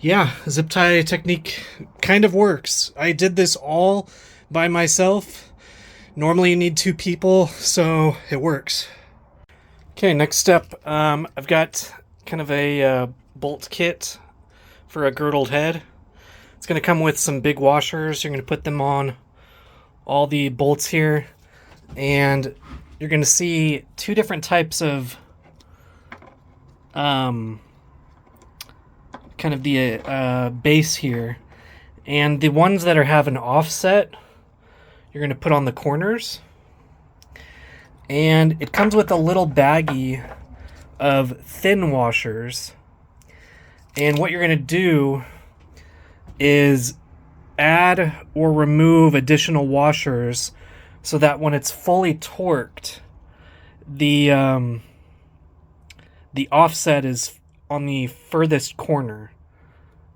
yeah, zip tie technique kind of works. I did this all by myself. Normally you need two people, so it works. Okay, next step, I've got kind of a bolt kit for a girdled head. It's going to come with some big washers. You're going to put them on all the bolts here, and you're going to see two different types of kind of the base here, and the ones that have an offset you're going to put on the corners. And it comes with a little baggie of thin washers, and what you're going to do is add or remove additional washers so that when it's fully torqued, the offset is on the furthest corner.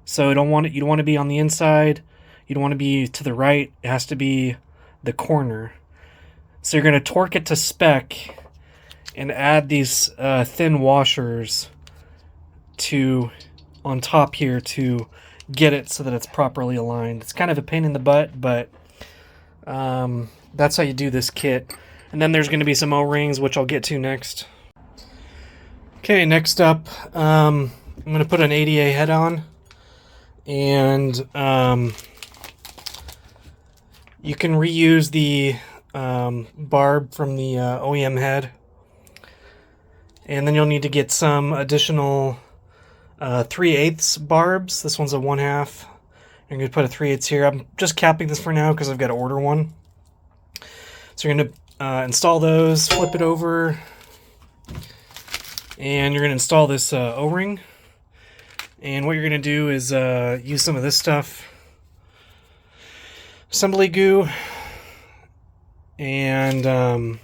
So you don't want to be on the inside, you don't want to be to the right, it has to be the corner. So you're going to torque it to spec and add these thin washers on top here to get it so that it's properly aligned. It's kind of a pain in the butt, but that's how you do this kit. And then there's going to be some O-rings, which I'll get to next. Okay, next up, I'm going to put an ADA head on, and you can reuse the barb from the OEM head, and then you'll need to get some additional 3/8 barbs. This one's a 1/2. I'm going to put a 3/8 here. I'm just capping this for now because I've got to order one. So you're going to install those, flip it over, and you're going to install this O-ring. And what you're going to do is use some of this stuff, assembly goo, and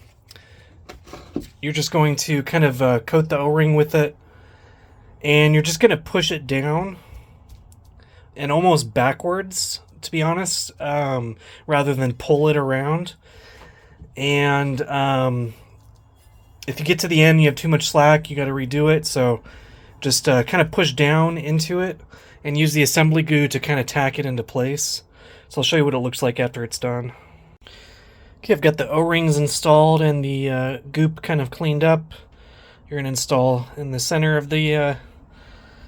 you're just going to kind of coat the O-ring with it, and you're just going to push it down and almost backwards, to be honest, rather than pull it around. And if you get to the end, you have too much slack, you got to redo it. So just kind of push down into it and use the assembly goo to kind of tack it into place. So I'll show you what it looks like after it's done. Okay, I've got the O-rings installed and the goop kind of cleaned up. You're going to install in the center of the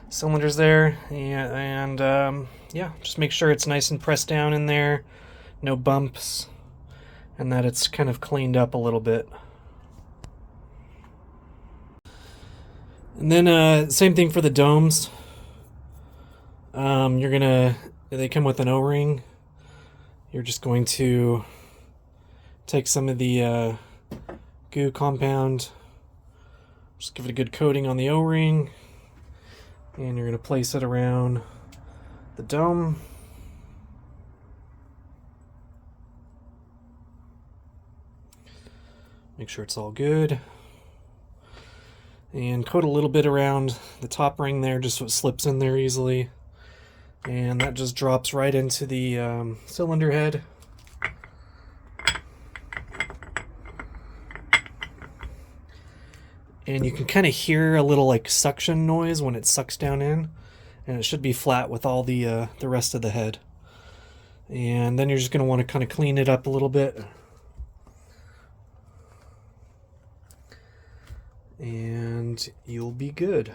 cylinders there, and yeah, just make sure it's nice and pressed down in there, no bumps, and that it's kind of cleaned up a little bit. And then same thing for the domes. They come with an O-ring. You're just going to take some of the goo compound, just give it a good coating on the O-ring, and you're going to place it around the dome. Make sure it's all good. And coat a little bit around the top ring there, just so it slips in there easily. And that just drops right into the cylinder head. And you can kind of hear a little like suction noise when it sucks down in, and it should be flat with all the rest of the head. And then you're just going to want to kind of clean it up a little bit. And you'll be good.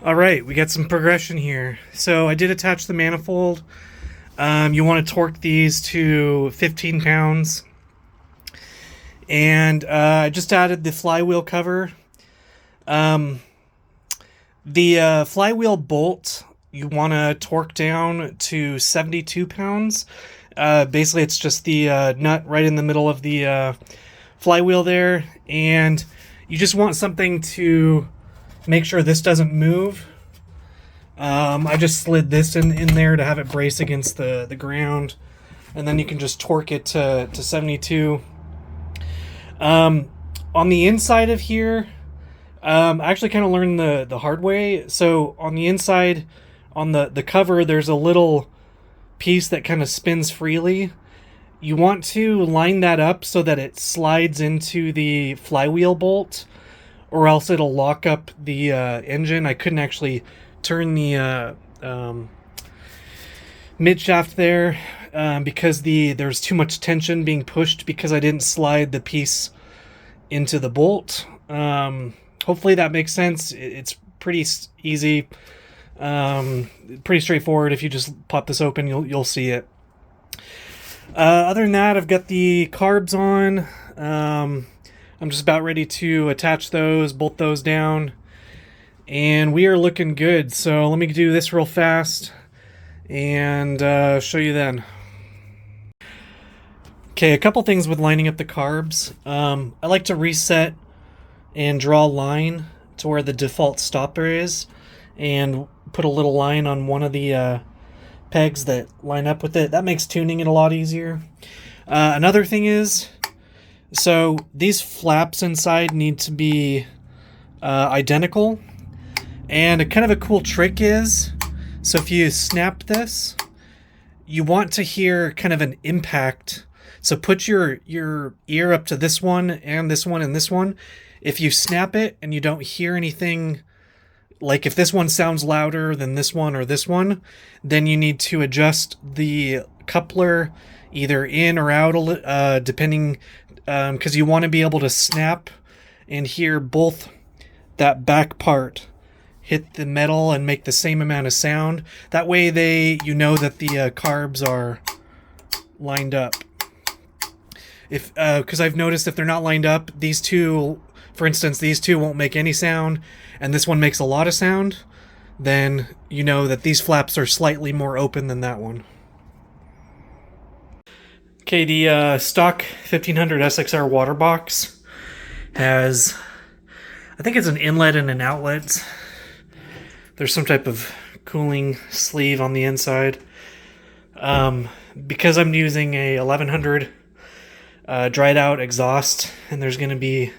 All right, we got some progression here. So I did attach the manifold. You want to torque these to 15 pounds. And I just added the flywheel cover. The flywheel bolt, you want to torque down to 72 pounds. Basically, it's just the nut right in the middle of the flywheel there. And you just want something to make sure this doesn't move. I just slid this in there to have it brace against the ground. And then you can just torque it to 72. On the inside of here, I actually kind of learned the hard way. So on the inside, on the cover, there's a little piece that kind of spins freely. You want to line that up so that it slides into the flywheel bolt, or else it'll lock up the engine. I couldn't actually turn the mid shaft there because there's too much tension being pushed because I didn't slide the piece into the bolt. Hopefully that makes sense. It's pretty easy, pretty straightforward. If you just pop this open, you'll see it. Other than that, I've got the carbs on. I'm just about ready to attach those, bolt those down, and we are looking good. So let me do this real fast and show you then. Okay, a couple things with lining up the carbs. I like to reset and draw a line to where the default stopper is, and put a little line on one of the pegs that line up with it. That makes tuning it a lot easier. Another thing is, so these flaps inside need to be identical, and a kind of a cool trick is, so if you snap this, you want to hear kind of an impact. So put your ear up to this one and this one and this one. If you snap it and you don't hear anything, like if this one sounds louder than this one or this one, then you need to adjust the coupler either in or out, depending, because you want to be able to snap and hear both that back part hit the metal and make the same amount of sound. That way you know that the carbs are lined up. Because I've noticed if they're not lined up, these two, for instance, these two won't make any sound, and this one makes a lot of sound, then you know that these flaps are slightly more open than that one. Okay, the stock 1500 SXR water box has, I think it's an inlet and an outlet. There's some type of cooling sleeve on the inside. Because I'm using a 1100 dried out exhaust, and there's going to be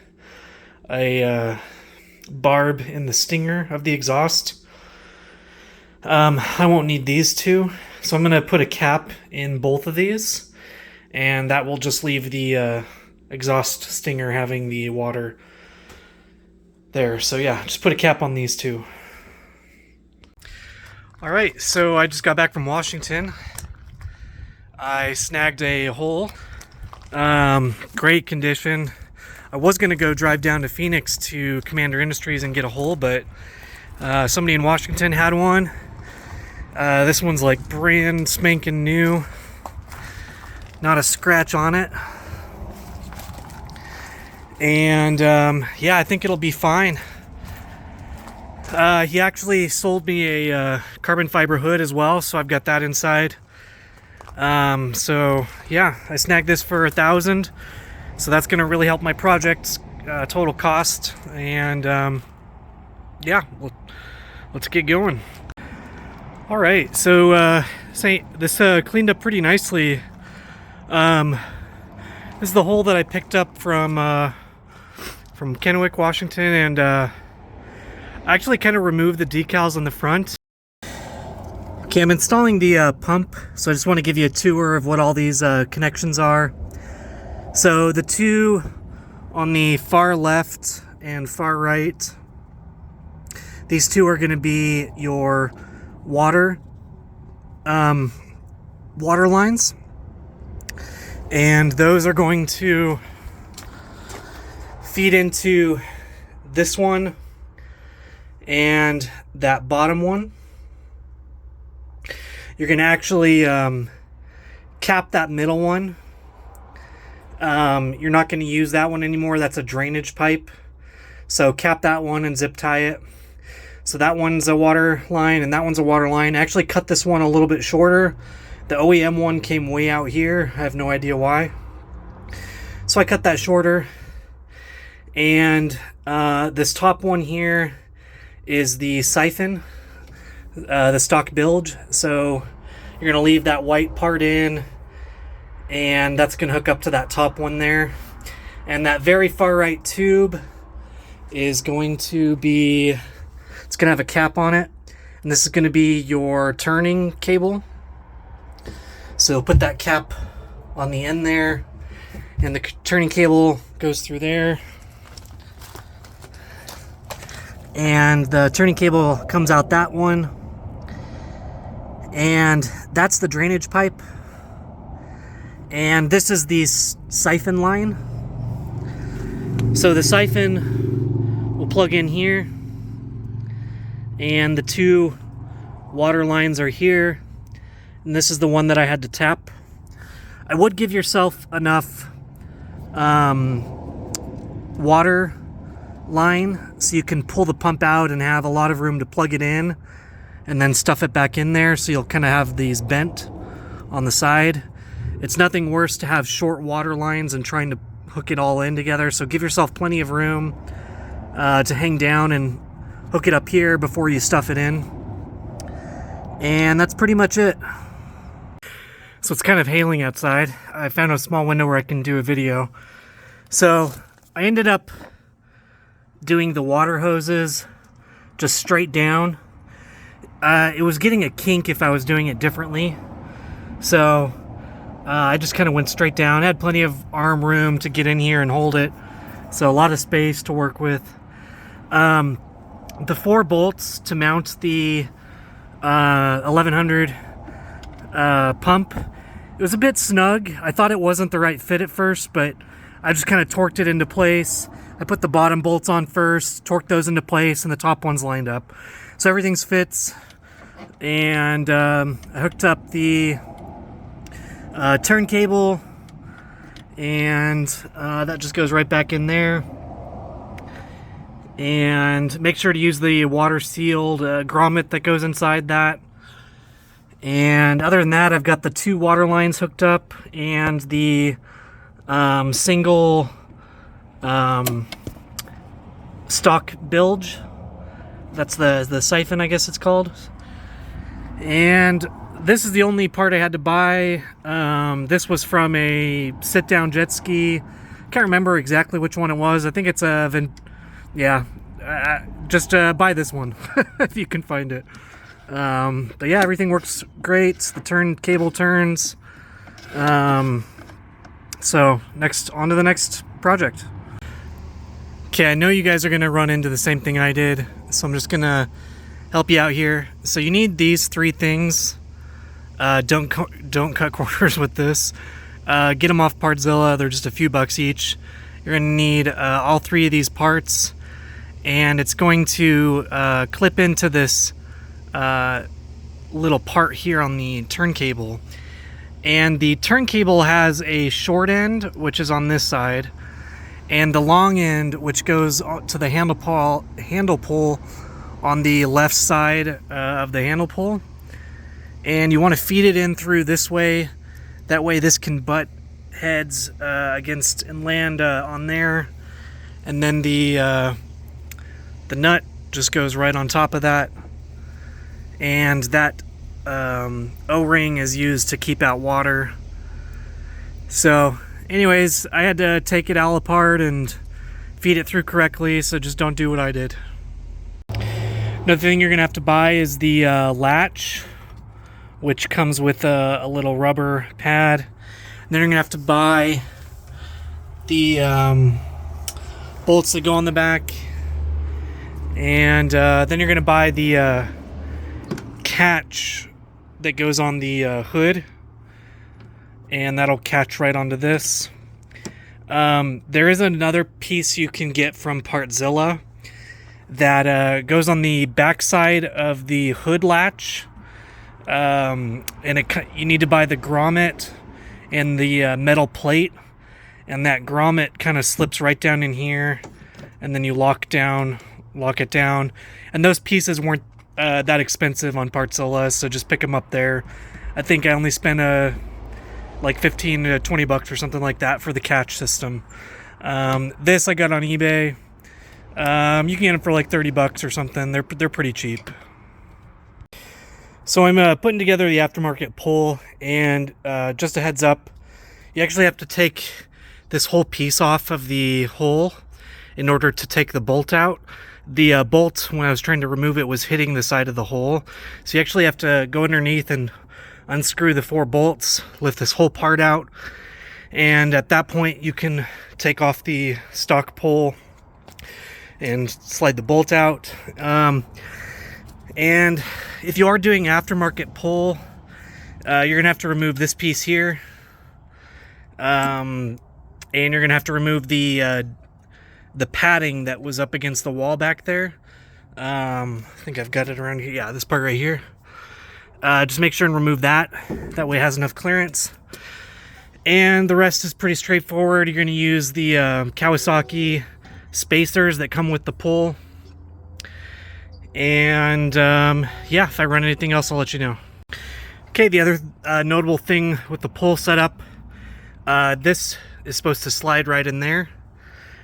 a barb in the stinger of the exhaust, I won't need these two, so I'm going to put a cap in both of these, and that will just leave the exhaust stinger having the water there. So yeah, just put a cap on these two. Alright, so I just got back from Washington. I snagged a hole. Great condition. I was going to go drive down to Phoenix to Commander Industries and get a hole, but somebody in Washington had one. This one's like brand spanking new. Not a scratch on it. And yeah, I think it'll be fine. He actually sold me a carbon fiber hood as well, so I've got that inside. So yeah, I snagged this for $1,000, so that's going to really help my project's total cost. And yeah, let's get going. All right, so this cleaned up pretty nicely. This is the hole that I picked up from Kennewick, Washington, and I actually kind of removed the decals on the front. Okay, I'm installing the pump, so I just want to give you a tour of what all these connections are. So the two on the far left and far right, these two are going to be your water lines, and those are going to feed into this one and that bottom one. You're going to actually cap that middle one. You're not going to use that one anymore. That's a drainage pipe. So cap that one and zip tie it. So that one's a water line and that one's a water line. I actually cut this one a little bit shorter. The OEM one came way out here. I have no idea why. So I cut that shorter. And this top one here is the siphon, the stock bilge. So you're going to leave that white part in, and that's going to hook up to that top one there. And that very far right tube is going to be, it's going to have a cap on it, and this is going to be your turning cable. So put that cap on the end there, and the turning cable goes through there, and the turning cable comes out that one, and that's the drainage pipe, and this is the siphon line. So the siphon will plug in here, and the two water lines are here, and this is the one that I had to tap. I would give yourself enough water line so you can pull the pump out and have a lot of room to plug it in and then stuff it back in there, so you'll kind of have these bent on the side. It's nothing worse to have short water lines and trying to hook it all in together, so give yourself plenty of room to hang down and hook it up here before you stuff it in. And that's pretty much it. So it's kind of hailing outside. I found a small window where I can do a video. So I ended up doing the water hoses just straight down. It was getting a kink if I was doing it differently. So I just kind of went straight down. I had plenty of arm room to get in here and hold it. So a lot of space to work with. The 4 bolts to mount the 1100 pump, it was a bit snug. I thought it wasn't the right fit at first, but I just kind of torqued it into place. I put the bottom bolts on first, torqued those into place, and the top ones lined up. So everything's fits. And I hooked up the turn cable, and that just goes right back in there. And make sure to use the water sealed grommet that goes inside that. And other than that, I've got the 2 water lines hooked up and the single stock bilge. That's the siphon, I guess it's called. And this is the only part I had to buy. This was from a sit-down jet ski. Can't remember exactly which one it was. I think it's a just buy this one if you can find it. But yeah, everything works great. The turn cable turns. So next, on to the next project. Okay, I know you guys are gonna run into the same thing I did, so I'm just gonna help you out here. So you need these 3 things. Don't cut corners with this. Get them off Partzilla. They're just a few bucks each. You're gonna need all 3 of these parts, and it's going to clip into this little part here on the turn cable. And the turn cable has a short end, which is on this side, and the long end, which goes to the handle pull on the left side of the handle pull. And you want to feed it in through this way. That way this can butt heads against and land on there. And then the nut just goes right on top of that. And that O-ring is used to keep out water. So anyways, I had to take it all apart and feed it through correctly, so just don't do what I did. Another thing you're gonna have to buy is the latch, which comes with a little rubber pad. And then you're gonna have to buy the bolts that go on the back, and then you're gonna buy the catch that goes on the hood, and that'll catch right onto this. There is another piece you can get from Partzilla that goes on the back side of the hood latch. And you need to buy the grommet and the metal plate, and that grommet kind of slips right down in here, and then you lock it down. And those pieces weren't that expensive on Solas, so just pick them up there. I think I only spent like 15 to 20 bucks or something like that for the catch system. This I got on eBay. You can get them for like 30 bucks or something. They're pretty cheap. So I'm putting together the aftermarket pull, and just a heads up, you actually have to take this whole piece off of the hole in order to take the bolt out. The bolt, when I was trying to remove it, was hitting the side of the hole. So you actually have to go underneath and unscrew the 4 bolts, lift this whole part out, and at that point you can take off the stock pole and slide the bolt out. And if you are doing aftermarket pull, you're gonna have to remove this piece here, and you're gonna have to remove the padding that was up against the wall back there. I think I've got it around here. Yeah, this part right here. Just make sure and remove that. That way it has enough clearance. And the rest is pretty straightforward. You're gonna use the Kawasaki spacers that come with the pull. And yeah, if I run anything else, I'll let you know. Okay, the other notable thing with the pull setup, this is supposed to slide right in there,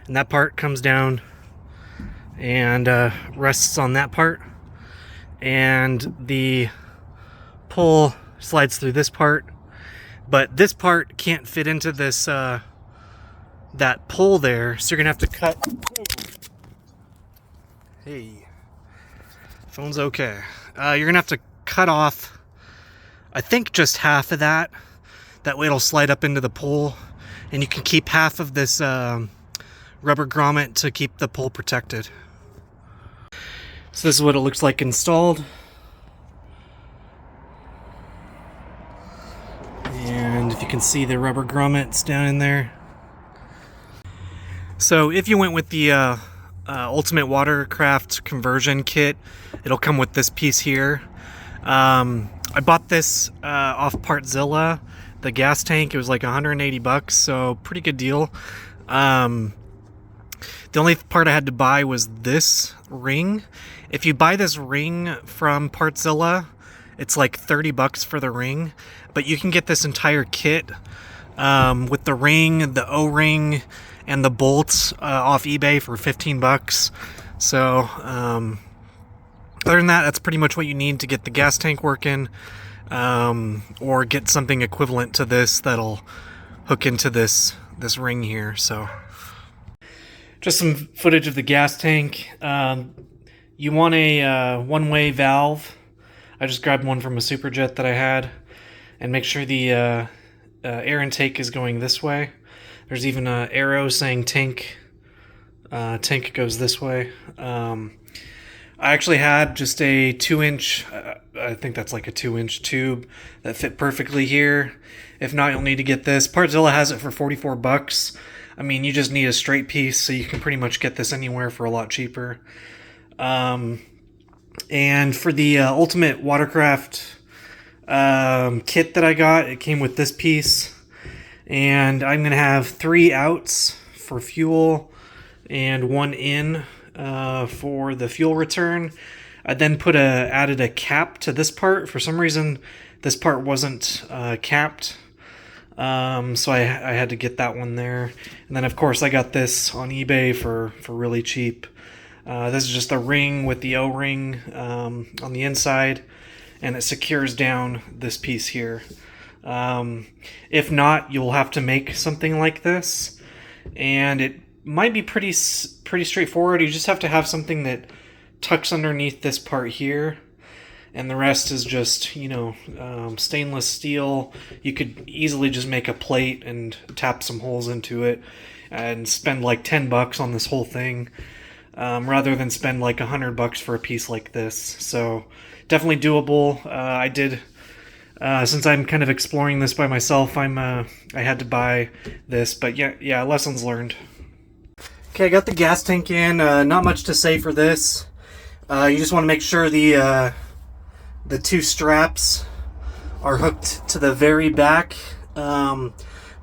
and that part comes down and rests on that part, and the pull slides through this part, but this part can't fit into this that pull there, so you're gonna have to cut. Hey, phone's okay. You're gonna have to cut off, I think, just half of that. That way it'll slide up into the pull, and you can keep half of this rubber grommet to keep the pull protected. So this is what it looks like installed. And if you can see the rubber grommets down in there. So if you went with the Ultimate Watercraft conversion kit, it'll come with this piece here. I bought this off Partzilla, the gas tank. It was like 180 bucks, so pretty good deal. The only part I had to buy was this ring. If you buy this ring from Partzilla, it's like 30 bucks for the ring, but you can get this entire kit with the ring, the O-ring, and the bolts off eBay for 15 bucks. So other than that, that's pretty much what you need to get the gas tank working, or get something equivalent to this that'll hook into this ring here. So just some footage of the gas tank. You want a one-way valve. I just grabbed one from a superjet that I had, and make sure the air intake is going this way. There's even an arrow saying tank. Tank goes this way. I actually had just a 2-inch, I think that's like a 2-inch tube that fit perfectly here. If not, you'll need to get this. Partzilla has it for 44 bucks. I mean, you just need a straight piece, so you can pretty much get this anywhere for a lot cheaper. And for the Ultimate Watercraft kit that I got, it came with this piece. And I'm going to have 3 outs for fuel and 1 in for the fuel return. I then added a cap to this part. For some reason, this part wasn't capped. So I had to get that one there. And then, of course, I got this on eBay for really cheap. This is just a ring with the O-ring on the inside, and it secures down this piece here. If not, you'll have to make something like this, and it might be pretty straightforward. You just have to have something that tucks underneath this part here, and the rest is just, stainless steel. You could easily just make a plate and tap some holes into it and spend like 10 bucks on this whole thing, rather than spend like 100 bucks for a piece like this. So definitely doable. I did, since I'm kind of exploring this by myself, I had to buy this, but yeah, lessons learned. Okay, I got the gas tank in. Not much to say for this. You just want to make sure the two straps are hooked to the very back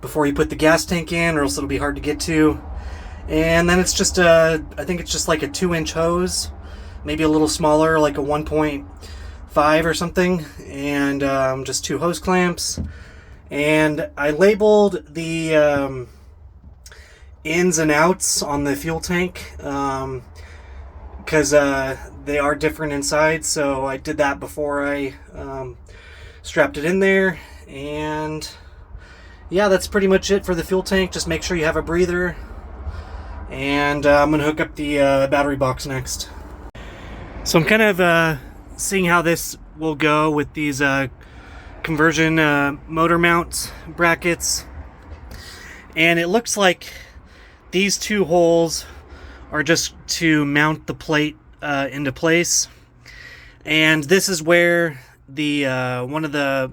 before you put the gas tank in, or else it'll be hard to get to. And then it's just I think it's just like a 2-inch hose, maybe a little smaller, like a 1.5 or something, and just 2 hose clamps. And I labeled the ins and outs on the fuel tank because they are different inside, so I did that before I strapped it in there. And yeah, that's pretty much it for the fuel tank. Just make sure you have a breather. And I'm going to hook up the battery box next. So I'm kind of seeing how this will go with these conversion motor mount brackets. And it looks like these 2 holes are just to mount the plate into place. And this is where the one of the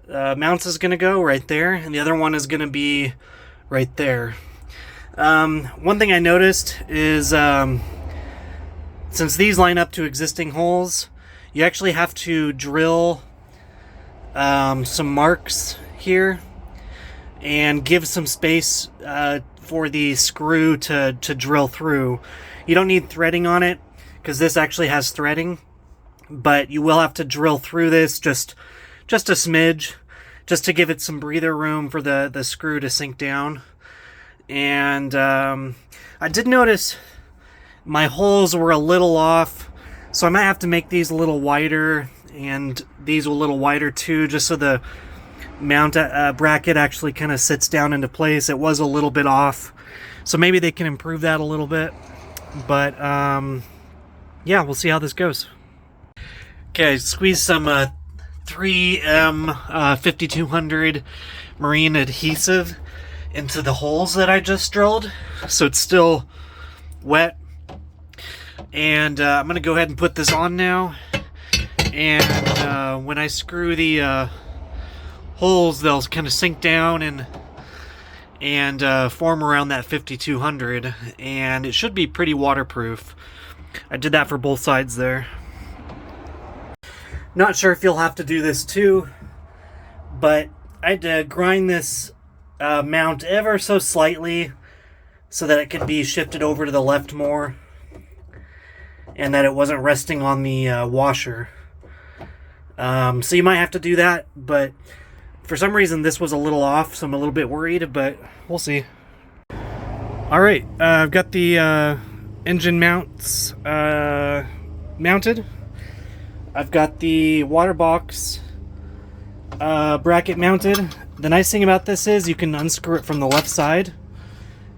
mounts is going to go right there, and the other one is going to be right there. One thing I noticed is since these line up to existing holes, you actually have to drill some marks here and give some space for the screw to drill through. You don't need threading on it because this actually has threading, but you will have to drill through this just a smidge, just to give it some breather room for the screw to sink down. And I did notice my holes were a little off, so I might have to make these a little wider and these a little wider too, just so the mount bracket actually kind of sits down into place. It was a little bit off, so maybe they can improve that a little bit. But yeah, we'll see how this goes. Okay, I squeezed some 3M 5200 marine adhesive into the holes that I just drilled, so it's still wet. And I'm going to go ahead and put this on now. And when I screw the holes, they'll kind of sink down and form around that 5200, and it should be pretty waterproof. I did that for both sides there. Not sure if you'll have to do this too, but I had to grind this mount ever so slightly so that it could be shifted over to the left more, and that it wasn't resting on the washer. So you might have to do that, but for some reason this was a little off, so I'm a little bit worried, but we'll see. Alright, I've got the engine mounts mounted. I've got the water box bracket mounted. The nice thing about this is you can unscrew it from the left side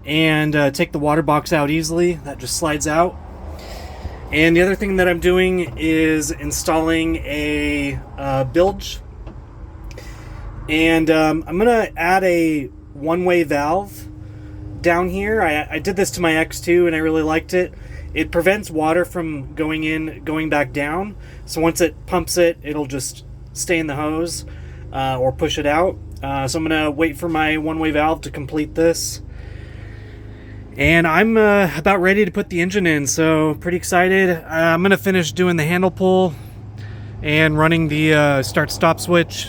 and take the water box out easily. That just slides out. And the other thing that I'm doing is installing a bilge. And I'm going to add a one-way valve down here. I did this to my X2 and I really liked it. It prevents water from going back down. So once it pumps it, it'll just stay in the hose or push it out. So I'm going to wait for my one-way valve to complete this. And I'm about ready to put the engine in, so pretty excited. I'm going to finish doing the handle pull and running the start-stop switch.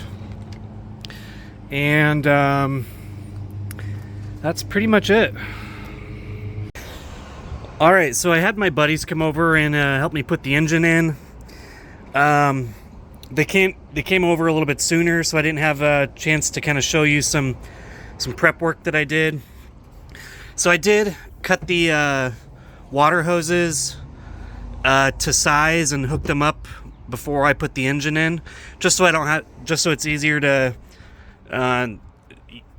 And that's pretty much it. Alright, so I had my buddies come over and help me put the engine in. They came over a little bit sooner, so I didn't have a chance to kind of show you some prep work that I did. So I did cut the water hoses to size and hook them up before I put the engine in, just so it's easier to.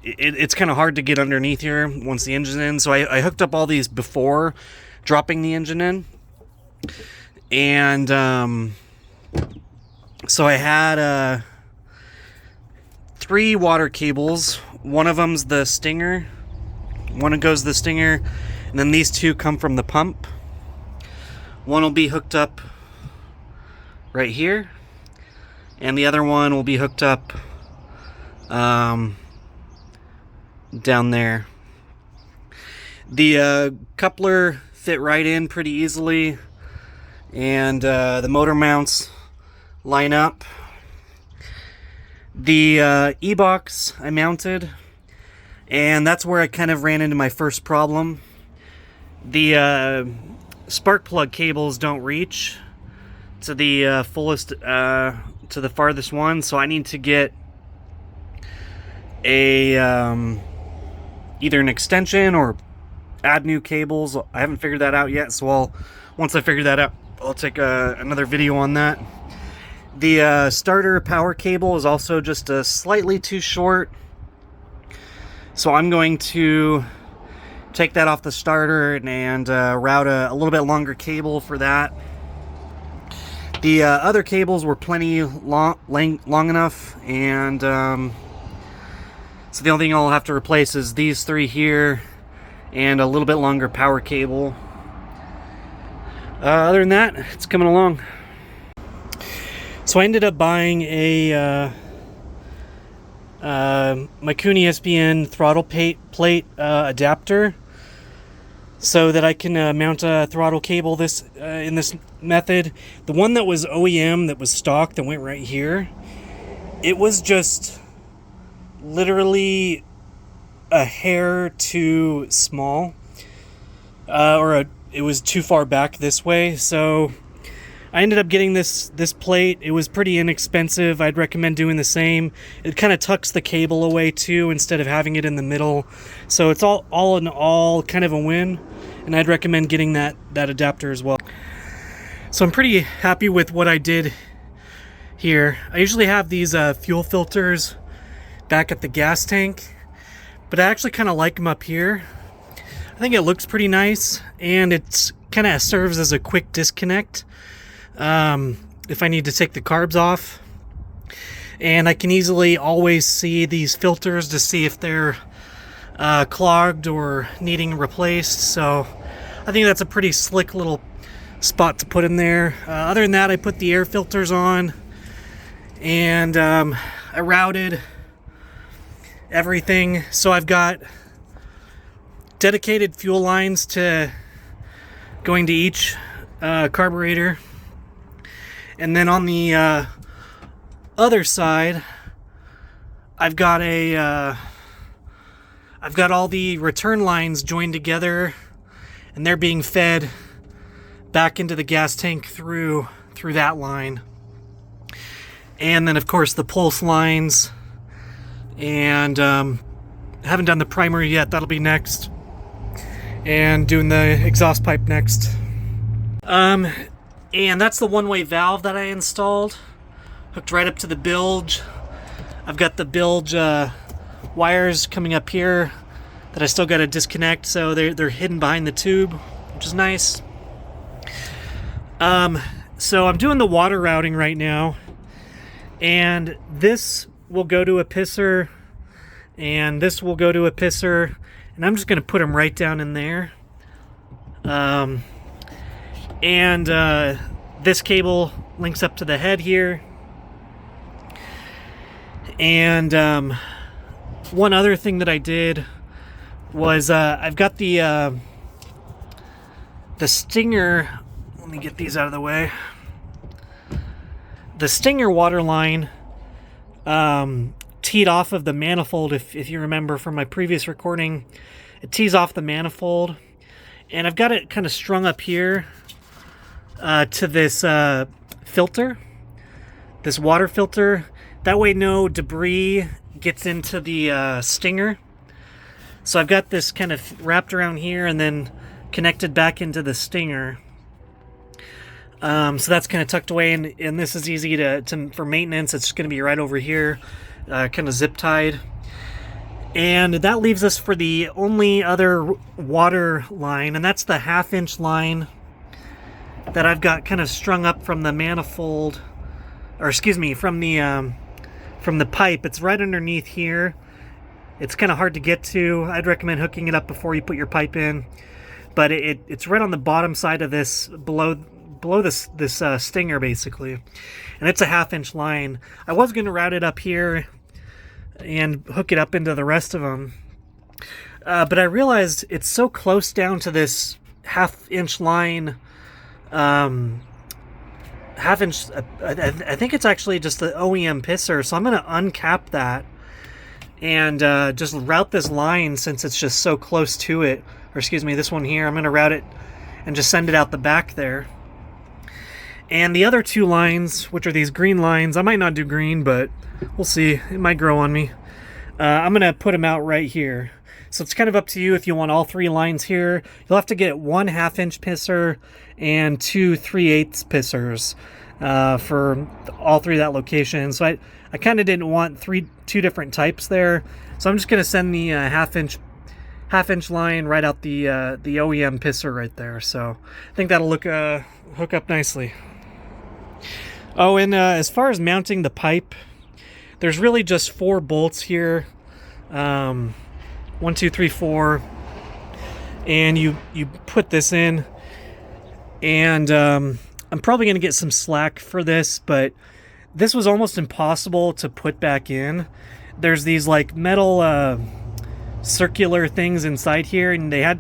It's kind of hard to get underneath here once the engine's in. So I hooked up all these before dropping the engine in, and so I had 3 water cables. One of them's the stinger. One goes the stinger, and then these 2 come from the pump. One will be hooked up right here, and the other one will be hooked up down there. The coupler fit right in pretty easily, and the motor mounts line up. The Ebox I mounted, and that's where I kind of ran into my first problem. The spark plug cables don't reach to the fullest, to the farthest one, so I need to get a either an extension or add new cables. I haven't figured that out yet, so once I figure that out, I'll take another video on that. The starter power cable is also just slightly too short, so I'm going to take that off the starter and route a little bit longer cable for that. The other cables were plenty long enough, and so the only thing I'll have to replace is these three here and a little bit longer power cable. Other than that, it's coming along. So I ended up buying a Mikuni SBN throttle plate adapter so that I can mount a throttle cable in this method. The one that was OEM, that was stock, that went right here, it was just literally a hair too small, it was too far back this way, so I ended up getting this plate. It was pretty inexpensive. I'd recommend doing the same. It kind of tucks the cable away too, instead of having it in the middle. So it's all in all kind of a win, and I'd recommend getting that adapter as well. So I'm pretty happy with what I did here. I usually have these fuel filters back at the gas tank, but I actually kind of like them up here. I think it looks pretty nice, and it's kind of serves as a quick disconnect if I need to take the carbs off, and I can easily always see these filters to see if they're clogged or needing replaced. So I think that's a pretty slick little spot to put in there. Other than that, I put the air filters on, and I routed everything. So I've got dedicated fuel lines going to each carburetor. And then on the other side, I've got all the return lines joined together, and they're being fed back into the gas tank through that line. And then of course the pulse lines, and haven't done the primary yet. That'll be next, and doing the exhaust pipe next. And that's the one-way valve that I installed, hooked right up to the bilge. I've got the bilge wires coming up here that I still got to disconnect, so they're hidden behind the tube, which is nice. So I'm doing the water routing right now, and this will go to a pisser, and this will go to a pisser, and I'm just going to put them right down in there. This cable links up to the head here. And one other thing that I did was I've got the Stinger. Let me get these out of the way. The Stinger water line teed off of the manifold. If you remember from my previous recording, it tees off the manifold, and I've got it kind of strung up here to this filter, this water filter. That way no debris gets into the Stinger. So I've got this kind of wrapped around here and then connected back into the Stinger. So that's kind of tucked away, and this is easy for maintenance. It's going to be right over here, kind of zip tied. And that leaves us for the only other water line, and that's the 1/2-inch line that I've got kind of strung up from the manifold, or excuse me, from the pipe. It's right underneath here. It's kind of hard to get to. I'd recommend hooking it up before you put your pipe in, but it's right on the bottom side of this, below this Stinger basically, and it's a 1/2-inch line. I was going to route it up here and hook it up into the rest of them, but I realized it's so close down to this 1/2-inch line half-inch. I think it's actually just the OEM pisser, so I'm going to uncap that and just route this line since it's just so close to it. Or excuse me, this one here. I'm going to route it and just send it out the back there. And the other two lines, which are these green lines, I might not do green, but we'll see. It might grow on me. I'm going to put them out right here. So it's kind of up to you if you want all three lines here. You'll have to get 1 1/2-inch pisser and 2 3/8 pissers for all three of that location. So I kind of didn't want two different types there. So I'm just going to send the half-inch line right out the OEM pisser right there. So I think that'll hook up nicely. Oh, and as far as mounting the pipe, there's really just 4 bolts here. 1, 2, 3, 4, and you put this in, and I'm probably going to get some slack for this, but this was almost impossible to put back in. There's these like metal circular things inside here, and I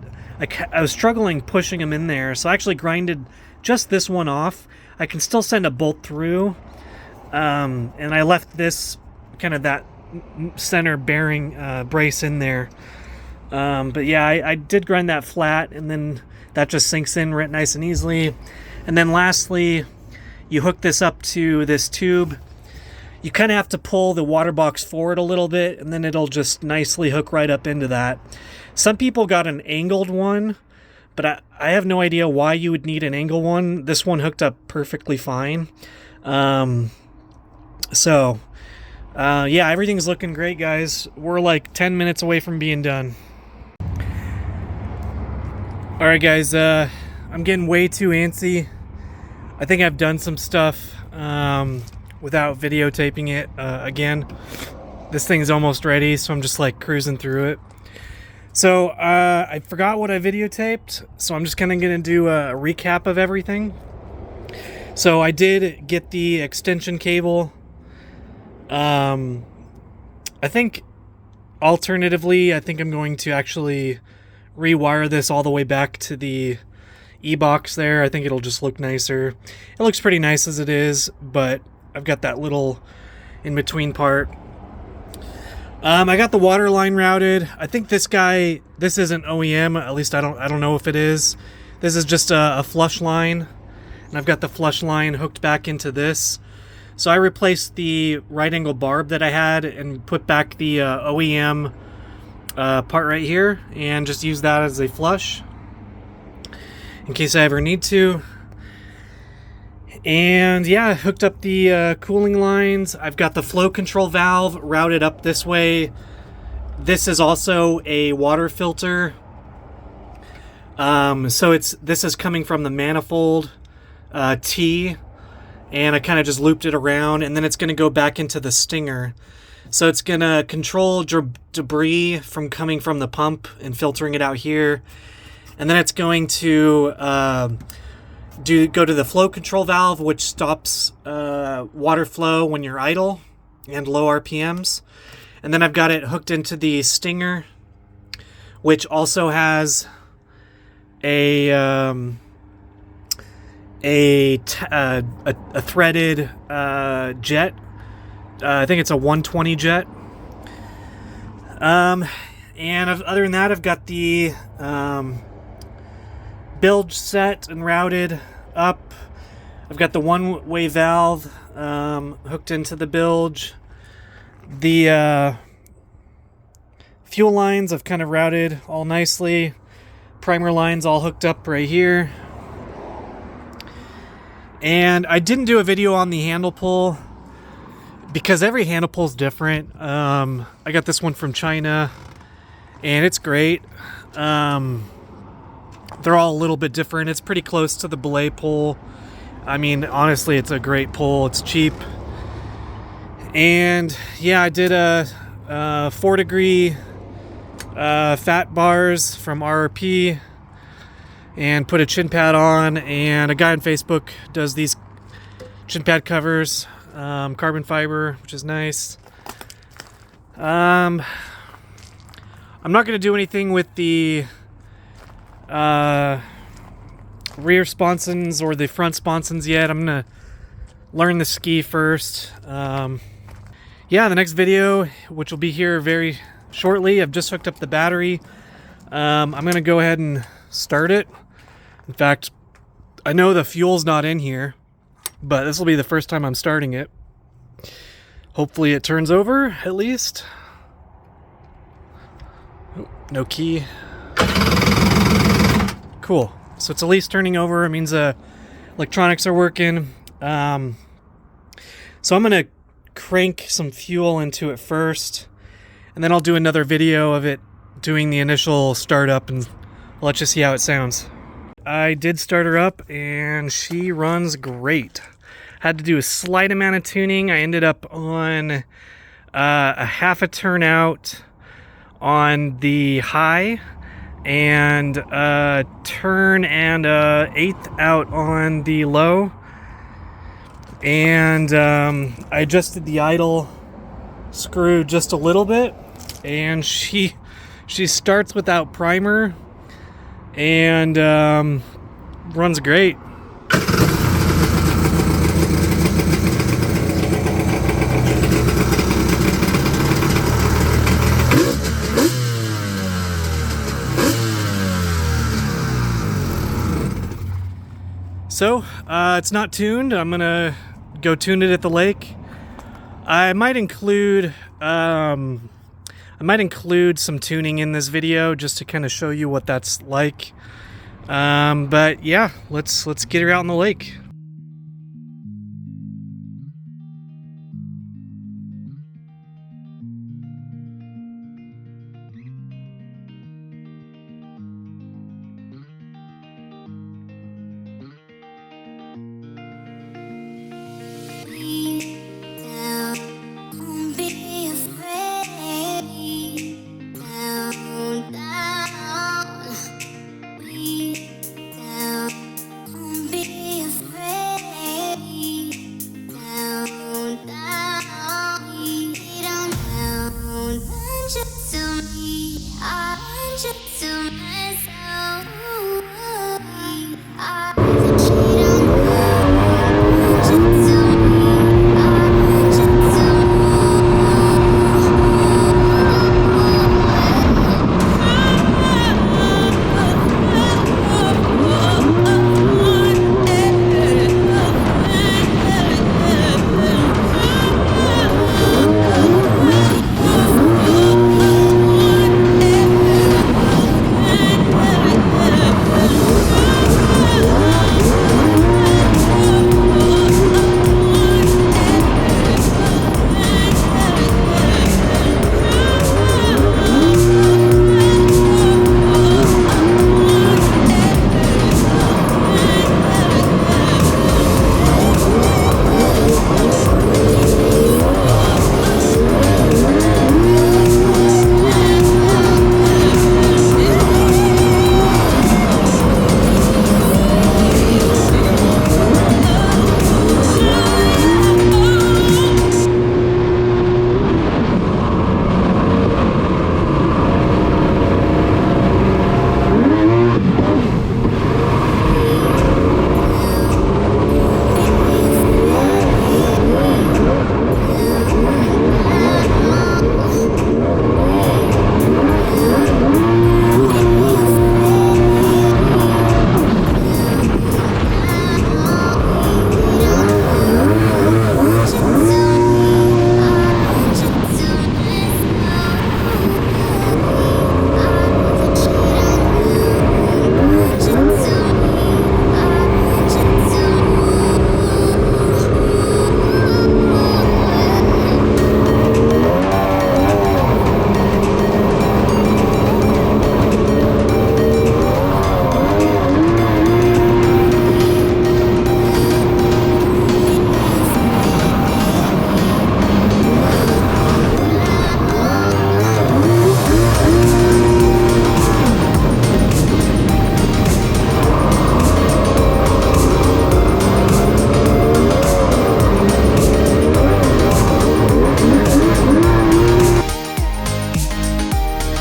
was struggling pushing them in there, so I actually grinded just this one off. I can still send a bolt through, and I left this kind of that center bearing brace in there. But yeah, I did grind that flat, and then that just sinks in right nice and easily. And then lastly, you hook this up to this tube. You kind of have to pull the water box forward a little bit, and then it'll just nicely hook right up into that. Some people got an angled one, but I have no idea why you would need an angled one. This one hooked up perfectly fine. Yeah, everything's looking great, guys. We're like 10 minutes away from being done. All right, guys, I'm getting way too antsy. I think I've done some stuff without videotaping it again. This thing's almost ready, so I'm just like cruising through it. So I forgot what I videotaped, so I'm just kind of going to do a recap of everything. So I did get the extension cable. I think alternatively, I think I'm going to actually rewire this all the way back to the Ebox there. I think it'll just look nicer. It looks pretty nice as it is, but I've got that little in-between part. I got the water line routed. I think this isn't OEM, at least I don't know if it is. This is just a flush line, and I've got the flush line hooked back into this. So I replaced the right angle barb that I had and put back the OEM part right here, and just use that as a flush in case I ever need to. And yeah, I hooked up the cooling lines. I've got the flow control valve routed up this way. This is also a water filter. So this is coming from the Manifold T, and I kind of just looped it around, and then it's going to go back into the stinger. So it's going to control debris from coming from the pump and filtering it out here. And then it's going to go to the flow control valve, which stops water flow when you're idle and low RPMs. And then I've got it hooked into the stinger, which also has a threaded jet. I think it's a 120 jet. And other than that, I've got the bilge set and routed up. I've got the one-way valve hooked into the bilge. The fuel lines I've kind of routed all nicely. Primer lines all hooked up right here. And I didn't do a video on the handle pull because every handle pull is different. I got this one from China, and it's great. They're all a little bit different. It's pretty close to the belay pull. I mean, honestly, it's a great pull. It's cheap. And yeah, I did a 4-degree fat bars from RRP and put a chin pad on, and a guy on Facebook does these chin pad covers, carbon fiber, which is nice. I'm not going to do anything with the rear sponsons or the front sponsons yet. I'm going to learn the ski first. Yeah, the next video, which will be here very shortly, I've just hooked up the battery. I'm gonna go ahead and start it. In fact, I know the fuel's not in here, but this will be the first time I'm starting it. Hopefully it turns over, at least. Oh, no key. Cool. So it's at least turning over. It means electronics are working. So I'm gonna crank some fuel into it first, and then I'll do another video of it doing the initial startup, and I'll let you see how it sounds. I did start her up and she runs great. Had to do a slight amount of tuning. I ended up on a half a turn out on the high and a turn and a eighth out on the low. And I adjusted the idle screw just a little bit, and she starts without primer and runs great. So it's not tuned. I'm gonna go tune it at the lake. I might include some tuning in this video just to kind of show you what that's like. But yeah, let's get her out in the lake.